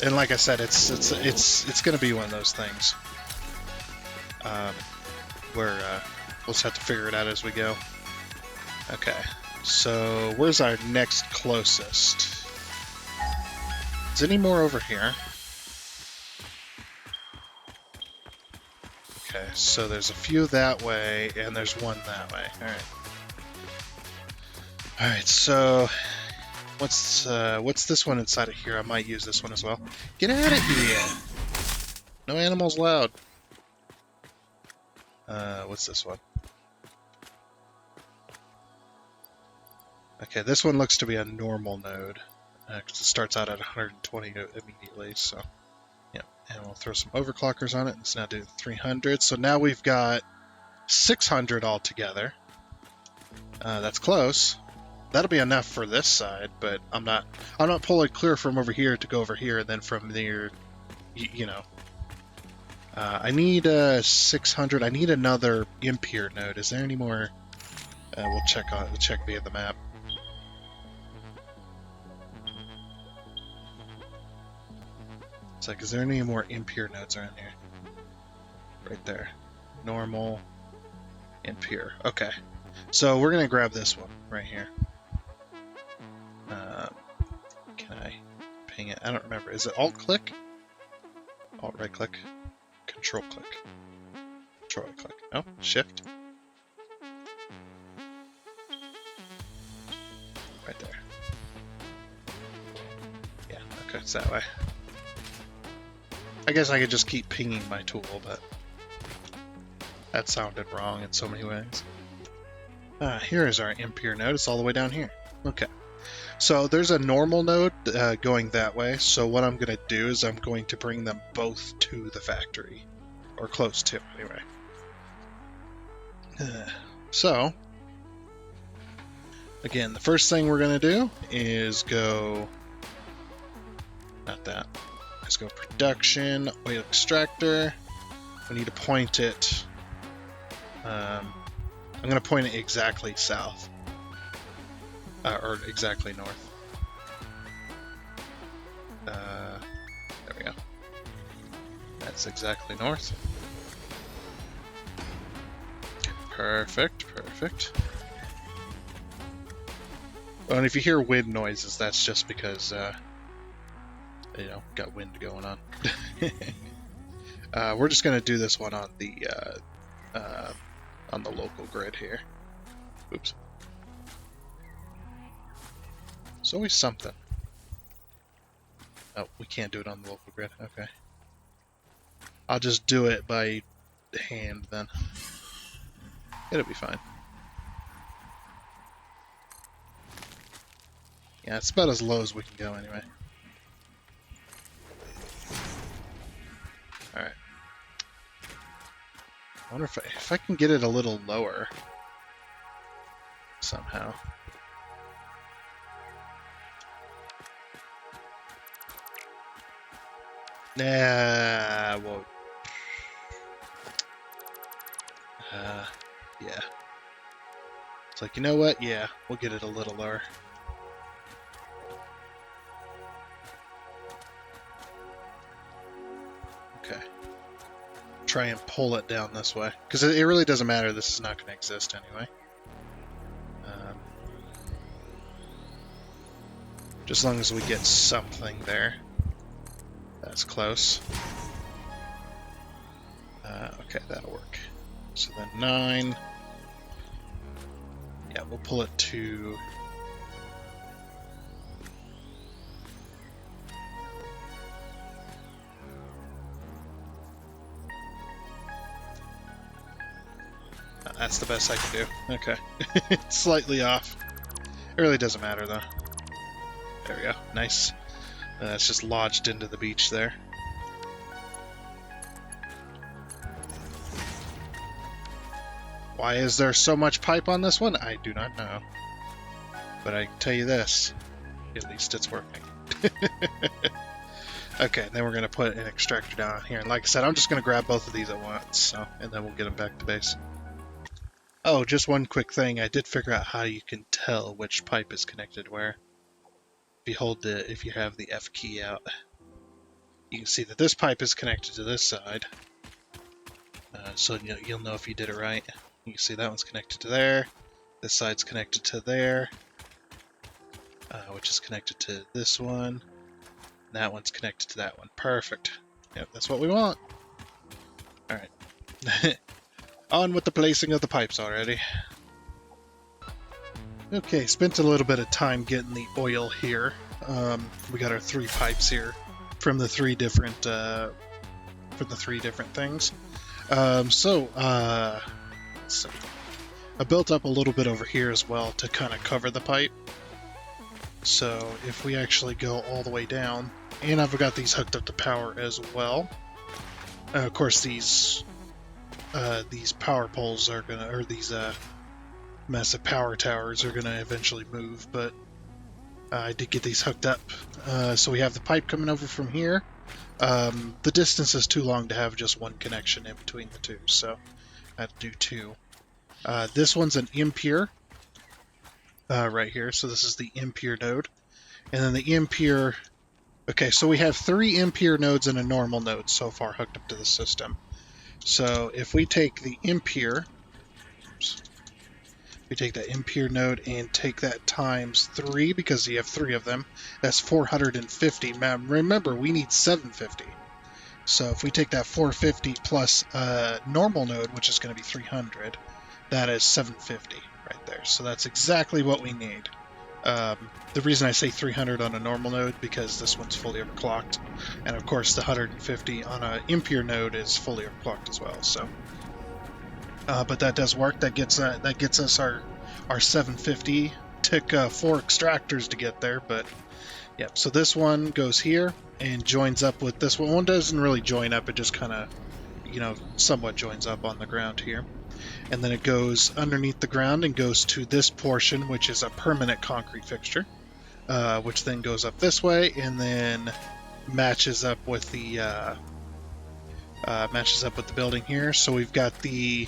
And like I said, it's going to be one of those things where we'll just have to figure it out as we go. Okay, so where's our next closest? Is any more over here? Okay, so there's a few that way, and there's one that way. Alright. Alright, so what's this one inside of here? I might use this one as well. Get out of here! No animals allowed. What's this one? Okay, this one looks to be a normal node, because it starts out at 120 immediately, so yeah. And we'll throw some overclockers on it. Let's now do 300. So now we've got 600 altogether. That's close. That'll be enough for this side, but I'm not pulling clear from over here to go over here, and then from there, you know. I need 600. I need another impure node. Is there any more? We'll check via the map. It's like, is there any more impure nodes around here? Right there. Normal, impure. Okay. So we're gonna grab this one right here. Can I ping it? I don't remember. Is it Alt click? Alt right click. Control click. Control right click. Oh, Shift. Right there. Yeah, okay, it's that way. I guess I could just keep pinging my tool, but that sounded wrong in so many ways. Here is our impure node. It's all the way down here. Okay. So there's a normal node going that way. So what I'm going to do is I'm going to bring them both to the factory. Or close to, anyway. So, again, the first thing we're going to do is go... Not that. Let's go production, oil extractor. We need to point it... I'm going to point it exactly south. Or exactly north. There we go. That's exactly north. Perfect, perfect. Oh, and if you hear wind noises, that's just because, you know, got wind going on. We're just going to do this one on the local grid here. Oops. It's always something. Oh, we can't do it on the local grid. Okay. I'll just do it by hand then. It'll be fine. Yeah, it's about as low as we can go anyway. Alright. I wonder if I can get it a little lower somehow. Nah, well, yeah. It's like, you know what? Yeah, we'll get it a little lower. Okay. Try and pull it down this way. Because it really doesn't matter. This is not going to exist anyway. Just as long as we get something there. That's close. Okay, that'll work. So then 9. Yeah, we'll pull it to... That's the best I can do. Okay. It's slightly off. It really doesn't matter though. There we go. Nice. It's just lodged into the beach there. Why is there so much pipe on this one? I do not know. But I can tell you this. At least it's working. Okay, then we're going to put an extractor down here. And like I said, I'm just going to grab both of these at once. So, and then we'll get them back to base. Oh, just one quick thing. I did figure out how you can tell which pipe is connected where. If you have the F key out, you can see that this pipe is connected to this side. So you'll know if you did it right. You can see that one's connected to there. This side's connected to there. Which is connected to this one. And that one's connected to that one. Perfect. Yep, that's what we want. Alright. On with the placing of the pipes already. Okay, spent a little bit of time getting the oil here. We got our 3 pipes here from the 3 different things. Let's see. I built up a little bit over here as well to kind of cover the pipe. So if we actually go all the way down, and I've got these hooked up to power as well. Of course, these power poles are gonna, or these massive power towers are gonna eventually move, but I did get these hooked up. So we have the pipe coming over from here, The distance is too long to have just one connection in between the two, so I have to do two. This one's an impure right here, so this is the impure node. And then the impure... Okay, so we have 3 impure nodes and a normal node so far hooked up to the system. So if we take the impure... Oops, we take that impure node and take that times 3, because you have 3 of them, that's 450. Now, remember, we need 750. So if we take that 450 plus a normal node, which is going to be 300, that is 750 right there. So that's exactly what we need. The reason I say 300 on a normal node, because this one's fully overclocked, and of course the 150 on an impure node is fully overclocked as well. So, but that does work. That gets us our 750. Took 4 extractors to get there, but yeah. So this one goes here and joins up with this one. One doesn't really join up; it just kind of, somewhat joins up on the ground here. And then it goes underneath the ground and goes to this portion, which is a permanent concrete fixture, which then goes up this way and then matches up with the building here. So we've got the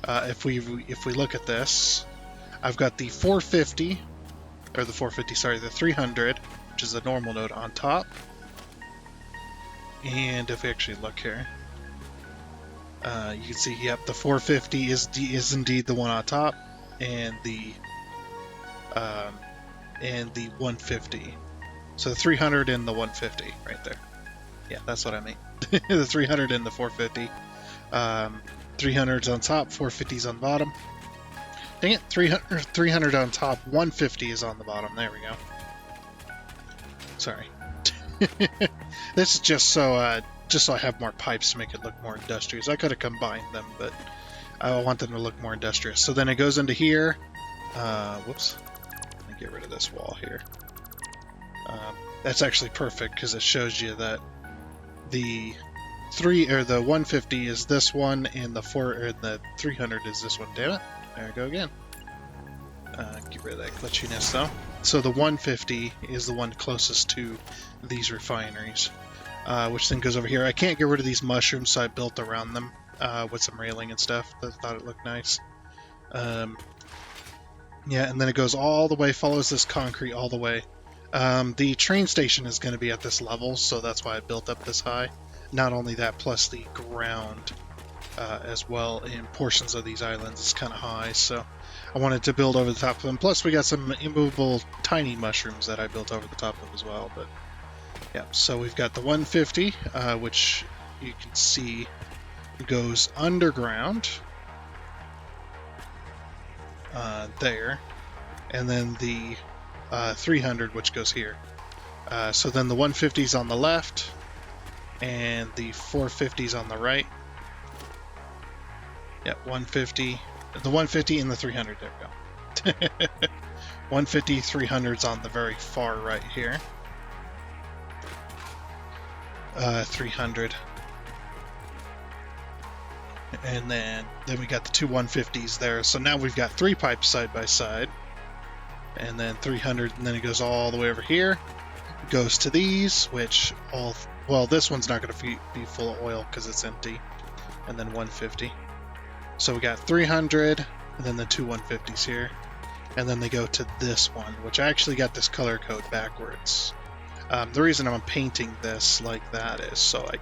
if we look at this, I've got the 450 or the 450, sorry, the 300, which is the normal node on top. And if we actually look here, you can see, yep, the 450 is indeed the one on top, and the 150. So the 300 and the 150 right there. Yeah, that's what I mean. The 300 and the 450. 300's on top, 450's on the bottom. Dang it, 300 on top, 150 is on the bottom. There we go. Sorry. This is just so I have more pipes to make it look more industrious. I could have combined them, but I want them to look more industrious. So then it goes into here. Whoops. Let me get rid of this wall here. That's actually perfect because it shows you that the 150 is this one, and the 300 is this one. Damn it! There we go again. Get rid of that glitchiness though. So the 150 is the one closest to these refineries, which then goes over here. I can't get rid of these mushrooms, so I built around them with some railing and stuff. I thought it looked nice. Yeah, and then it goes all the way, follows this concrete all the way. The train station is going to be at this level, so that's why I built up this high. Not only that, plus the ground as well in portions of these islands is kind of high, so I wanted to build over the top of them. Plus we got some immovable tiny mushrooms that I built over the top of as well. But yeah, so we've got the 150, which you can see goes underground there, and then the 300, which goes here. So then the 150's on the left, and the 450's on the right. Yeah, 150. The 150 and the 300. There we go. 150, 300's on the very far right here. 300. And then we got the two 150s there. So now we've got 3 pipes side by side. And then 300, and then it goes all the way over here. It goes to these, which well, this one's not going to be full of oil because it's empty. And then 150. So we got 300, and then the two 150s here. And then they go to this one, which I actually got this color code backwards. The reason I'm painting this like that is so I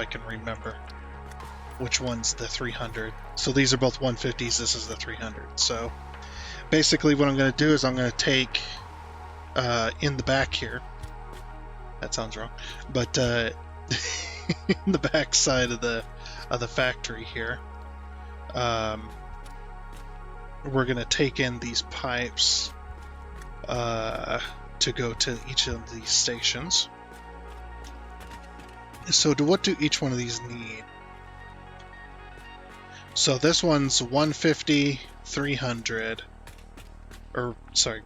can remember which one's the 300. So these are both 150s, this is the 300. So basically what I'm going to do is I'm going to take in the back here, that sounds wrong, but in the back side of the factory here, we're going to take in these pipes to go to each of these stations. So what do each one of these need? So this one's 150, 300, or sorry,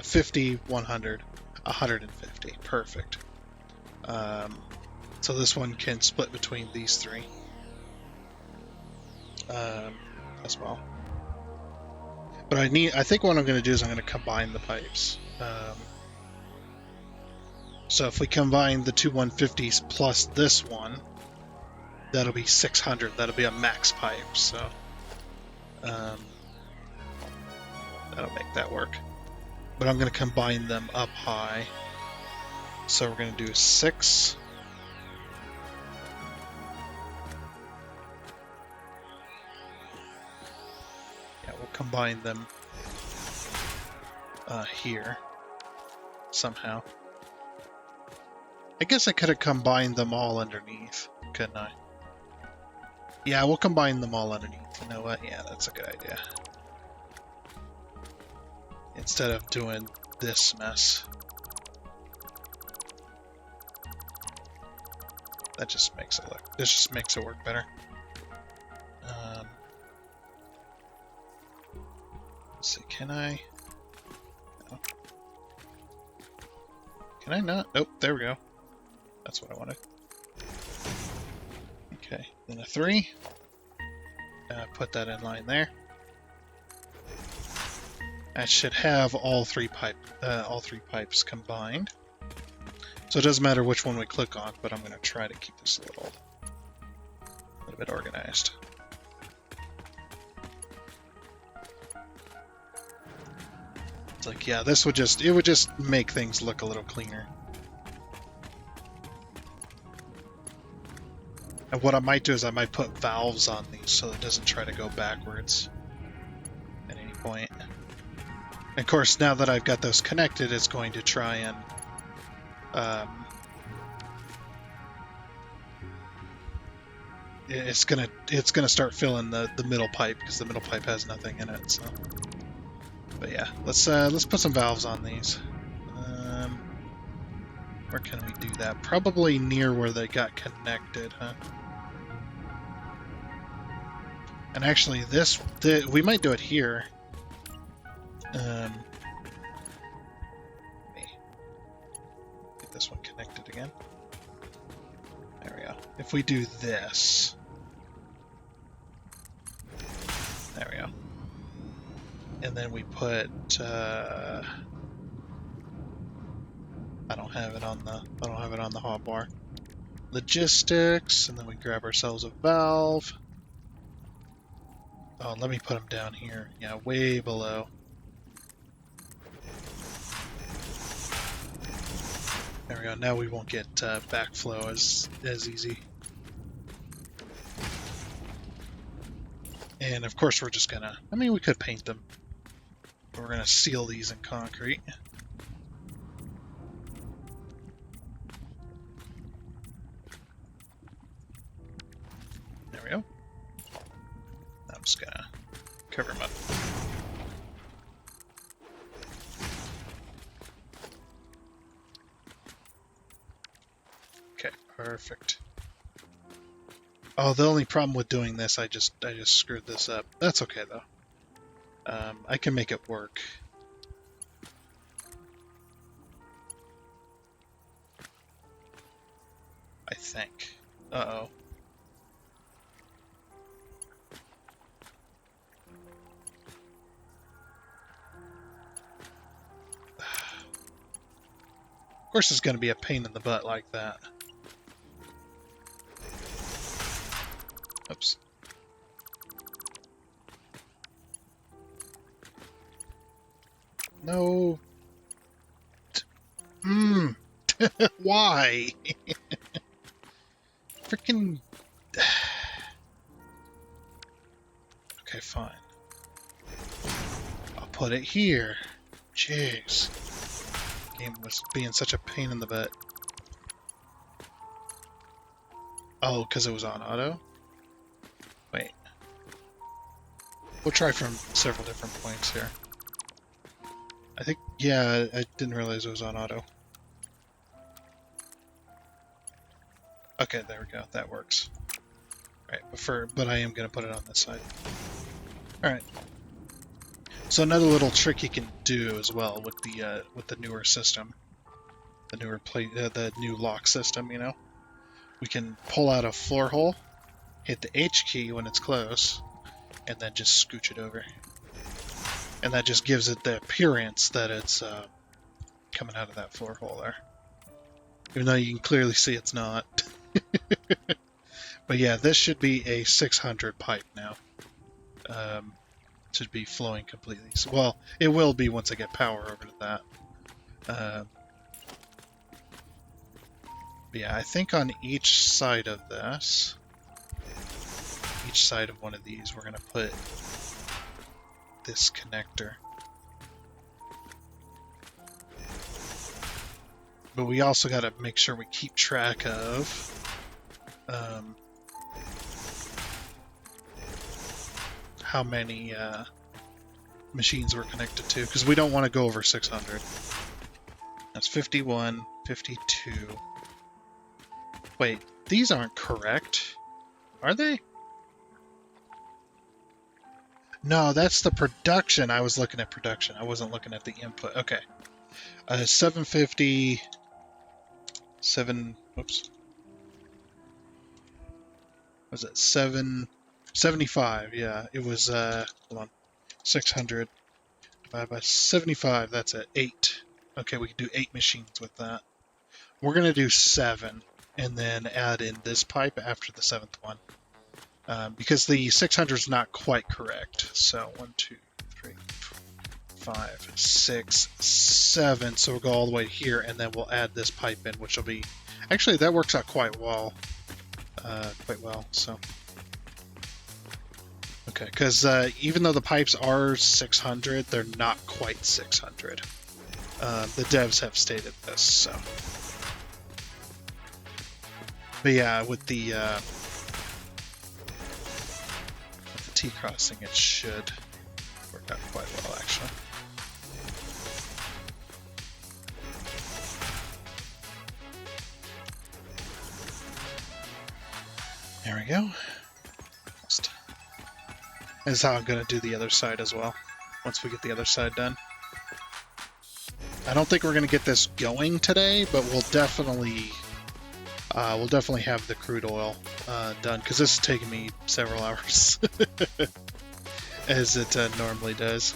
50, 100, 150. Perfect. So this one can split between these 3 as well. But I think what I'm going to do is I'm going to combine the pipes. So if we combine the two 150s plus this one, that'll be 600. That'll be a max pipe, so that'll make that work. But I'm going to combine them up high. So we're going to do 6. Yeah, we'll combine them here somehow. I guess I could have combined them all underneath, couldn't I? Yeah, we'll combine them all underneath. You know what? Yeah, that's a good idea. Instead of doing this mess. That just makes it look. This just makes it work better. Let's see. Can I? No. Can I not? Nope. There we go. That's what I wanted. Okay. Then a 3. Put that in line there. I should have all three pipes combined. So it doesn't matter which one we click on, but I'm going to try to keep this a little bit organized. It's like, yeah, this would just make things look a little cleaner. And what I might do is I might put valves on these so it doesn't try to go backwards at any point. And of course, now that I've got those connected, it's going to try and it's gonna start filling the middle pipe because the middle pipe has nothing in it. So, but yeah, let's put some valves on these. Where can we do that? Probably near where they got connected, huh? And actually, we might do it here. Get this one connected again. There we go. If we do this, there we go. And then we put. I don't have it on the hotbar. Logistics, and then we grab ourselves a valve. Oh, let me put them down here. Yeah, way below. There we go. Now we won't get backflow as easy. And of course we're just gonna... I mean, we could paint them. But we're gonna seal these in concrete. There we go. I'm just gonna cover them up. Okay, perfect. Oh, the only problem with doing this, I just screwed this up. That's okay though. I can make it work. I think. Uh-oh. Of course it's going to be a pain in the butt like that. Oops. No. Why? Freaking... Okay, fine. I'll put it here. Jeez. Game was being such a pain in the butt. Oh, because it was on auto? Wait. We'll try from several different points here. I think, yeah, I didn't realize it was on auto. Okay, there we go. That works. Alright, but I am going to put it on this side. Alright. So another little trick you can do as well with the newer system, the new lock system, you know, we can pull out a floor hole, hit the H key when it's close, and then just scooch it over, and that just gives it the appearance that it's coming out of that floor hole there. Even though you can clearly see it's not. But yeah, this should be a 600 pipe now. Should be flowing completely. So, well, it will be once I get power over to that. But yeah, I think on each side of this, each side of one of these, we're going to put this connector. But we also got to make sure we keep track of how many machines we're connected to, because we don't want to go over 600. That's 51, 52. Wait, these aren't correct, are they? No, that's the production. I was looking at production. I wasn't looking at the input. Okay. 750... Whoops. Was it 775? Yeah, it was, hold on. 600 divided by 75, that's it. 8. Okay, we can do 8 machines with that. We're going to do 7, and then add in this pipe after the 7th one. Because the 600 is not quite correct. So, 1, 2, 3, 4, 5, 6, 7. So we'll go all the way here, and then we'll add this pipe in, which will be... Actually, that works out quite well. So... Okay, because even though the pipes are 600, they're not quite 600. The devs have stated this, so... But yeah, with the T-crossing, it should work out quite well, actually. There we go. This is how I'm going to do the other side as well, once we get the other side done. I don't think we're going to get this going today, but we'll definitely have the crude oil done, because this is taking me several hours, as it normally does.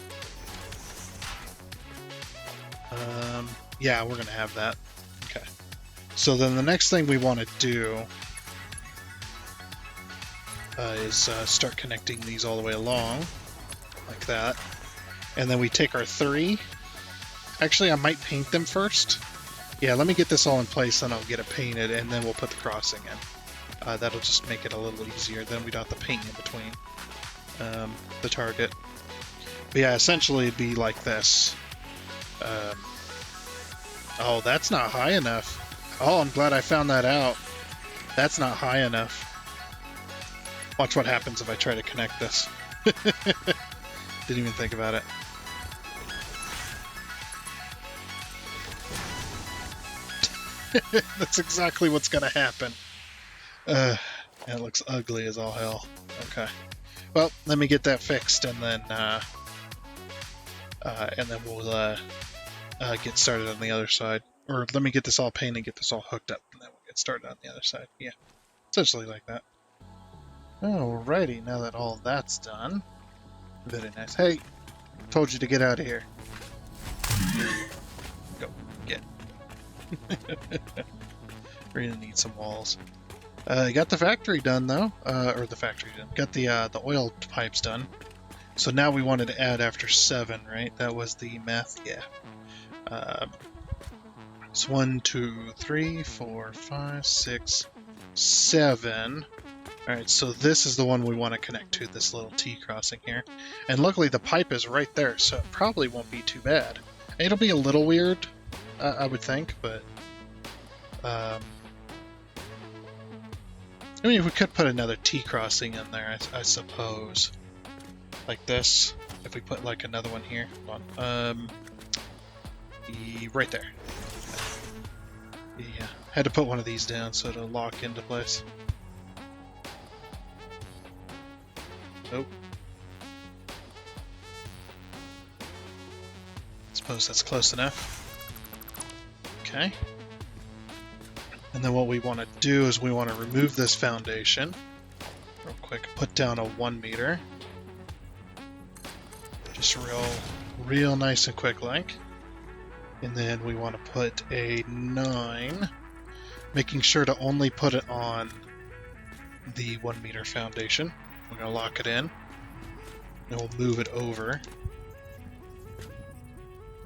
Yeah, we're going to have that. Okay. So then the next thing we want to do is start connecting these all the way along, like that. And then we take our 3. Actually, I might paint them first. Yeah, let me get this all in place, then I'll get it painted, and then we'll put the crossing in. That'll just make it a little easier. Then we don't have to paint in between the target. But yeah, essentially it'd be like this. Oh, that's not high enough. Oh, I'm glad I found that out. That's not high enough. Watch what happens if I try to connect this. Didn't even think about it. That's exactly what's gonna happen. It looks ugly as all hell. Okay. Well, let me get that fixed, and then we'll get started on the other side. Or let me get this all painted, get this all hooked up, and then we'll get started on the other side. Yeah, essentially like that. Alrighty, now that all that's done. Very nice. Hey, told you to get out of here. Go, get. We're gonna need some walls. Got the factory done though, or the factory done. Got the oil pipes done. So now we wanted to add after 7, right? That was the math, yeah. It's 1, 2, 3, 4, 5, 6, 7. Alright, so this is the one we want to connect to, this little T crossing here. And luckily the pipe is right there, so it probably won't be too bad. It'll be a little weird, I would think, but... I mean, we could put another T crossing in there, I suppose. Like this. If we put like another one here. Hold on. Right there. Yeah. Had to put one of these down so it'll lock into place. Oh. Suppose that's close enough. Okay. And then what we want to do is we want to remove this foundation. Real quick, put down a 1 meter. Just real nice and quick like. And then we want to put a 9. making sure to only put it on the 1 meter foundation. We're going to lock it in, and we'll move it over.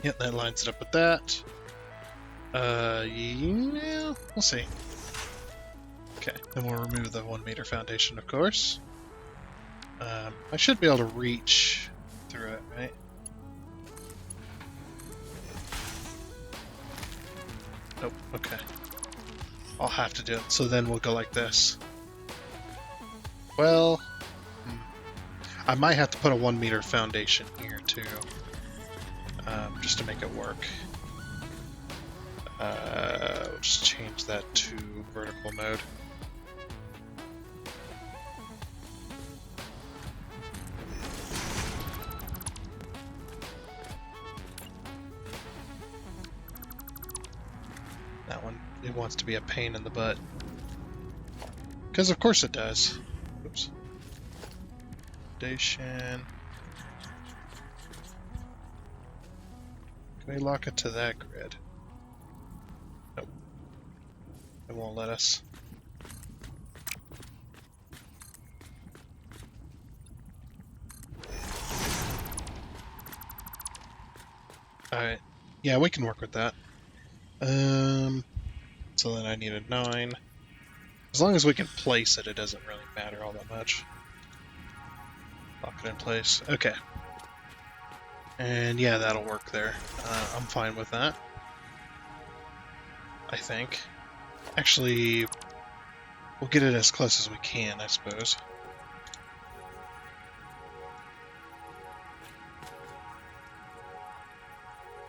Yep, that lines it up with that. Yeah, we'll see. Okay, then we'll remove the 1 meter foundation, of course. I should be able to reach through it, right? Nope, okay. I'll have to do it, so then we'll go like this. Well, I might have to put a 1 meter foundation here too, just to make it work. We'll just change that to vertical mode. That one, it wants to be a pain in the butt. Because of course it does. Oops. Foundation. Can we lock it to that grid? Nope. It won't let us. Alright. Yeah, we can work with that. So then I need a 9. As long as we can place it, it doesn't really matter all that much. Lock it in place. Okay. And yeah, that'll work there. I'm fine with that. I think. Actually, we'll get it as close as we can, I suppose.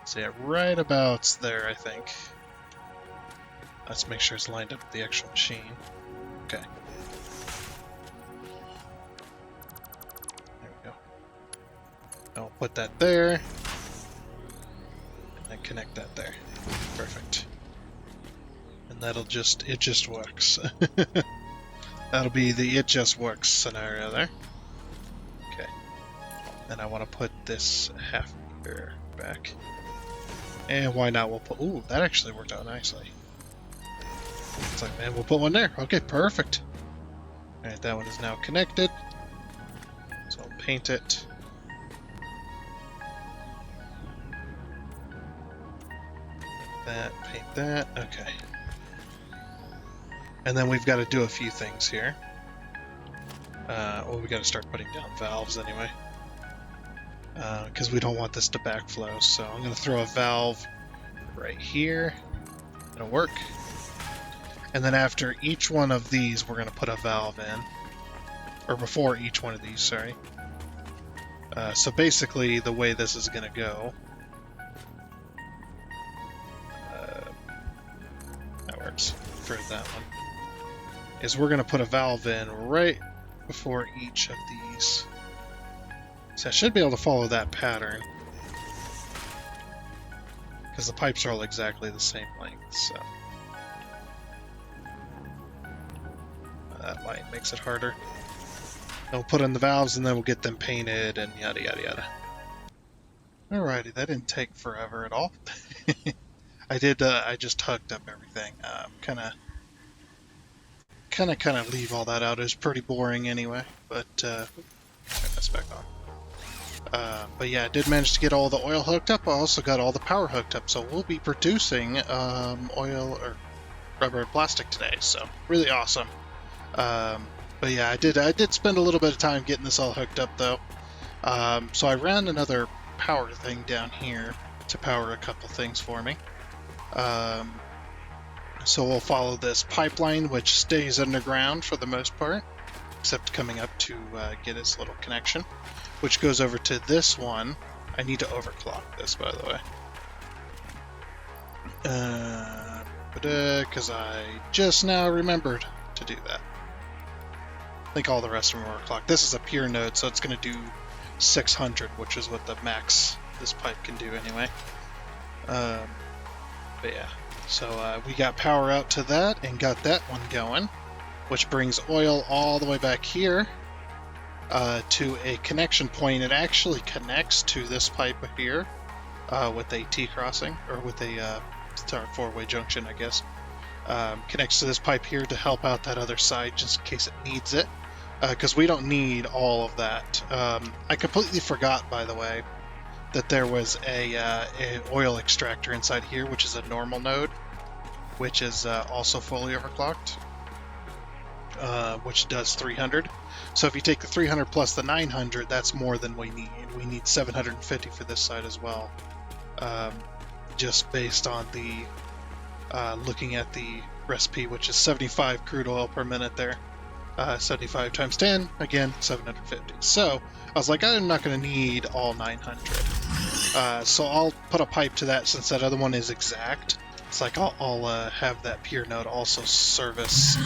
So yeah, right about there, I think. Let's make sure it's lined up with the actual machine. Okay. There we go. I'll put that there. And then connect that there. Perfect. And that'll just, it just works. That'll be the it just works scenario there. Okay. Then I want to put this half meter back. And why not? We'll put, ooh, that actually worked out nicely. It's like, man, we'll put one there. Okay, perfect. Alright, that one is now connected. So I'll paint it. That, paint that, okay. And then we've got to do a few things here. Well, we got to start putting down valves anyway. Because we don't want this to backflow. So I'm going to throw a valve right here. It'll work. And then after each one of these, we're going to put a valve in. Or before each one of these, sorry. So basically, the way this is going to go... that works for that one. Is we're going to put a valve in right before each of these. So I should be able to follow that pattern. Because the pipes are all exactly the same length, so... that light makes it harder. Then we'll put in the valves and then we'll get them painted and yada yada yada. Alrighty, that didn't take forever at all. I just hooked up everything. Kind of leave all that out. It was pretty boring anyway, but turn this back on. But yeah, I did manage to get all the oil hooked up. I also got all the power hooked up, so we'll be producing oil or rubber and plastic today. So really awesome. But yeah, I did spend a little bit of time getting this all hooked up though. So I ran another power thing down here to power a couple things for me. So we'll follow this pipeline, which stays underground for the most part, except coming up to get its little connection, which goes over to this one. I need to overclock this, by the way. Because I just now remembered to do that. I think all the rest of them are overclocked. This is a pure node, so it's going to do 600, which is what the max this pipe can do anyway. But yeah, so we got power out to that and got that one going, which brings oil all the way back here to a connection point. It actually connects to this pipe here with a T-crossing, or with a four-way junction, I guess. Connects to this pipe here to help out that other side just in case it needs it, because we don't need all of that. I completely forgot, by the way, that there was a oil extractor inside here, which is a normal node, which is also fully overclocked, which does 300. So if you take the 300 plus the 900, that's more than we need. We need 750 for this side as well, just based on the looking at the recipe, which is 75 crude oil per minute there. 75 times 10, again, 750. So I was like, I'm not going to need all 900. So I'll put a pipe to that since that other one is exact. It's like I'll have that pier node also service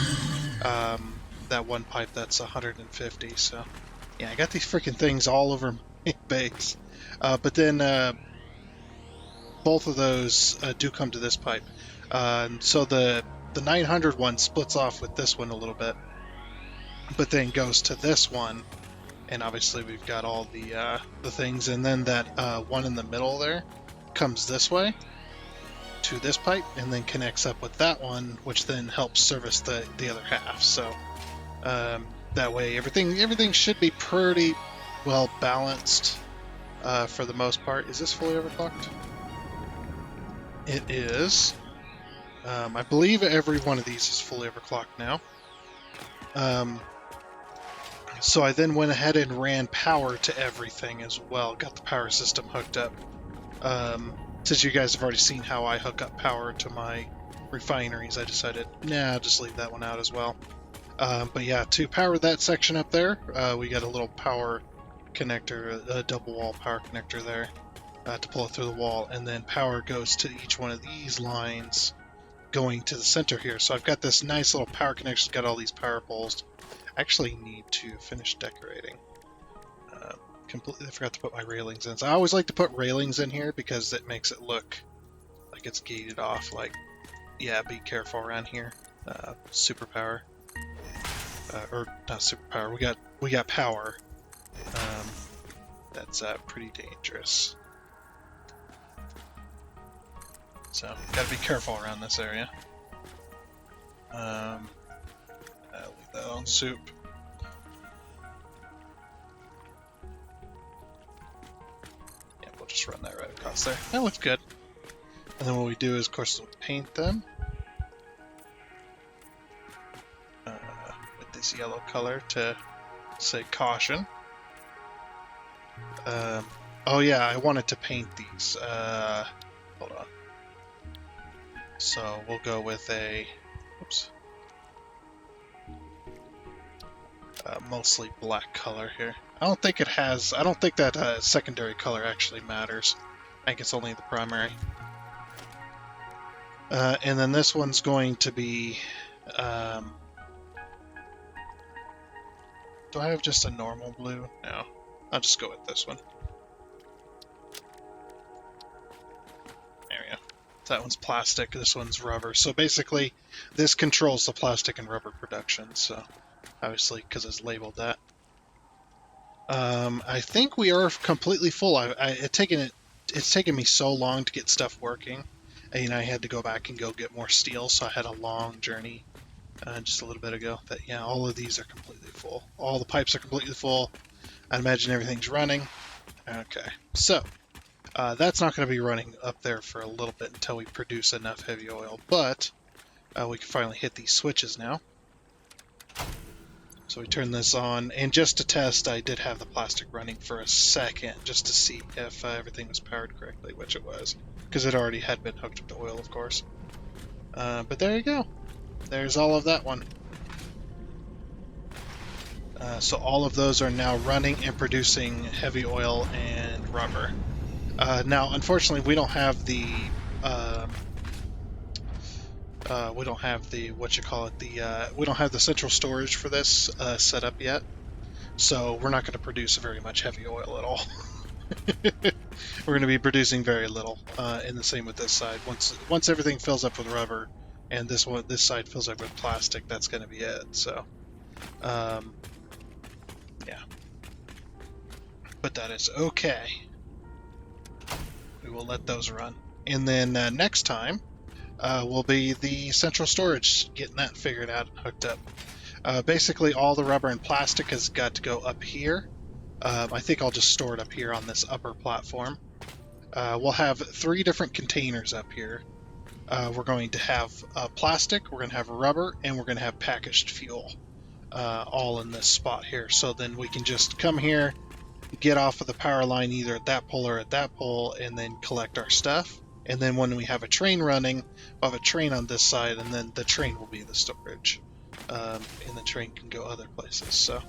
that one pipe that's 150. So yeah, I got these freaking things all over my base. But then both of those do come to this pipe. So the 900 one splits off with this one a little bit, but then goes to this one, and obviously we've got all the things, and then that one in the middle there comes this way to this pipe, and then connects up with that one, which then helps service the other half. So that way everything should be pretty well balanced for the most part. Is this fully overclocked? It is. I believe every one of these is fully overclocked now. So I then went ahead and ran power to everything as well. Got the power system hooked up. Since you guys have already seen how I hook up power to my refineries, I decided, nah, I'll just leave that one out as well. But yeah, to power that section up there, we got a little power connector, a double wall power connector there to pull it through the wall, and then power goes to each one of these lines going to the center here. So I've got this nice little power connection, got all these power poles. I actually need to finish decorating. Completely forgot to put my railings in. So I always like to put railings in here because it makes it look like it's gated off. Like, yeah, be careful around here. Superpower, or not superpower. We got power. That's pretty dangerous. So gotta be careful around this area. I'll leave that on soup. Yeah, we'll just run that right across there. That looks good. And then what we do is, of course, we'll paint them with this yellow color to say caution. Oh yeah, I wanted to paint these. Hold on. So we'll go with a, oops, mostly black color here. I don't think that secondary color actually matters. I think it's only the primary. And then this one's going to be, do I have just a normal blue? No, I'll just go with this one. There we go. That one's plastic, this one's rubber. So basically, this controls the plastic and rubber production, so obviously, because it's labeled that. I think we are completely full. It's taken me so long to get stuff working. And I had to go back and go get more steel, so I had a long journey just a little bit ago. But yeah, all of these are completely full. All the pipes are completely full. I imagine everything's running. Okay, so that's not going to be running up there for a little bit until we produce enough heavy oil, but we can finally hit these switches now. So we turn this on, and just to test, I did have the plastic running for a second, just to see if everything was powered correctly, which it was, because it already had been hooked up to oil, of course. But there you go. There's all of that one. So all of those are now running and producing heavy oil and rubber. Now, unfortunately, we don't have the we don't have the central storage for this set up yet, so we're not going to produce very much heavy oil at all. We're going to be producing very little, and the same with this side. Once everything fills up with rubber, and this side fills up with plastic, that's going to be it. So, yeah, but that is okay. We will let those run, and then next time will be the central storage, getting that figured out and hooked up. Basically, all the rubber and plastic has got to go up here. I think I'll just store it up here on this upper platform. We'll have 3 different containers up here. We're going to have plastic, we're going to have rubber, and we're going to have packaged fuel, all in this spot here. So then we can just come here, get off of the power line either at that pole or at that pole, and then collect our stuff. And then when we have a train running, we'll have a train on this side, and then the train will be the storage. And the train can go other places. So,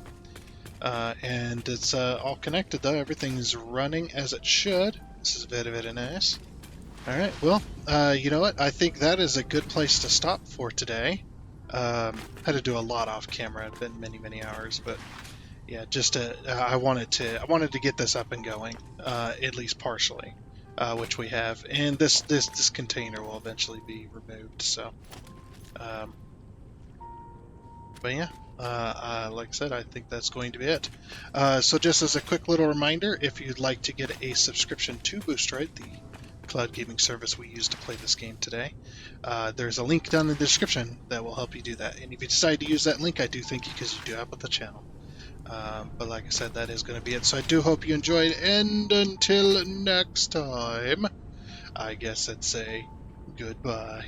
and it's all connected though. Everything's running as it should. This is very, very nice. All right, well, you know what? I think that is a good place to stop for today. Had to do a lot off camera. It's been many, many hours, but yeah, just I wanted to get this up and going, at least partially, which we have. And this container will eventually be removed. So, but yeah. Like I said, I think that's going to be it. So just as a quick little reminder, if you'd like to get a subscription to Boosteroid, the cloud gaming service we use to play this game today, there's a link down in the description that will help you do that. And if you decide to use that link, I do thank you because you do help with the channel. But like I said, that is going to be it. So I do hope you enjoyed, and until next time, I guess I'd say goodbye.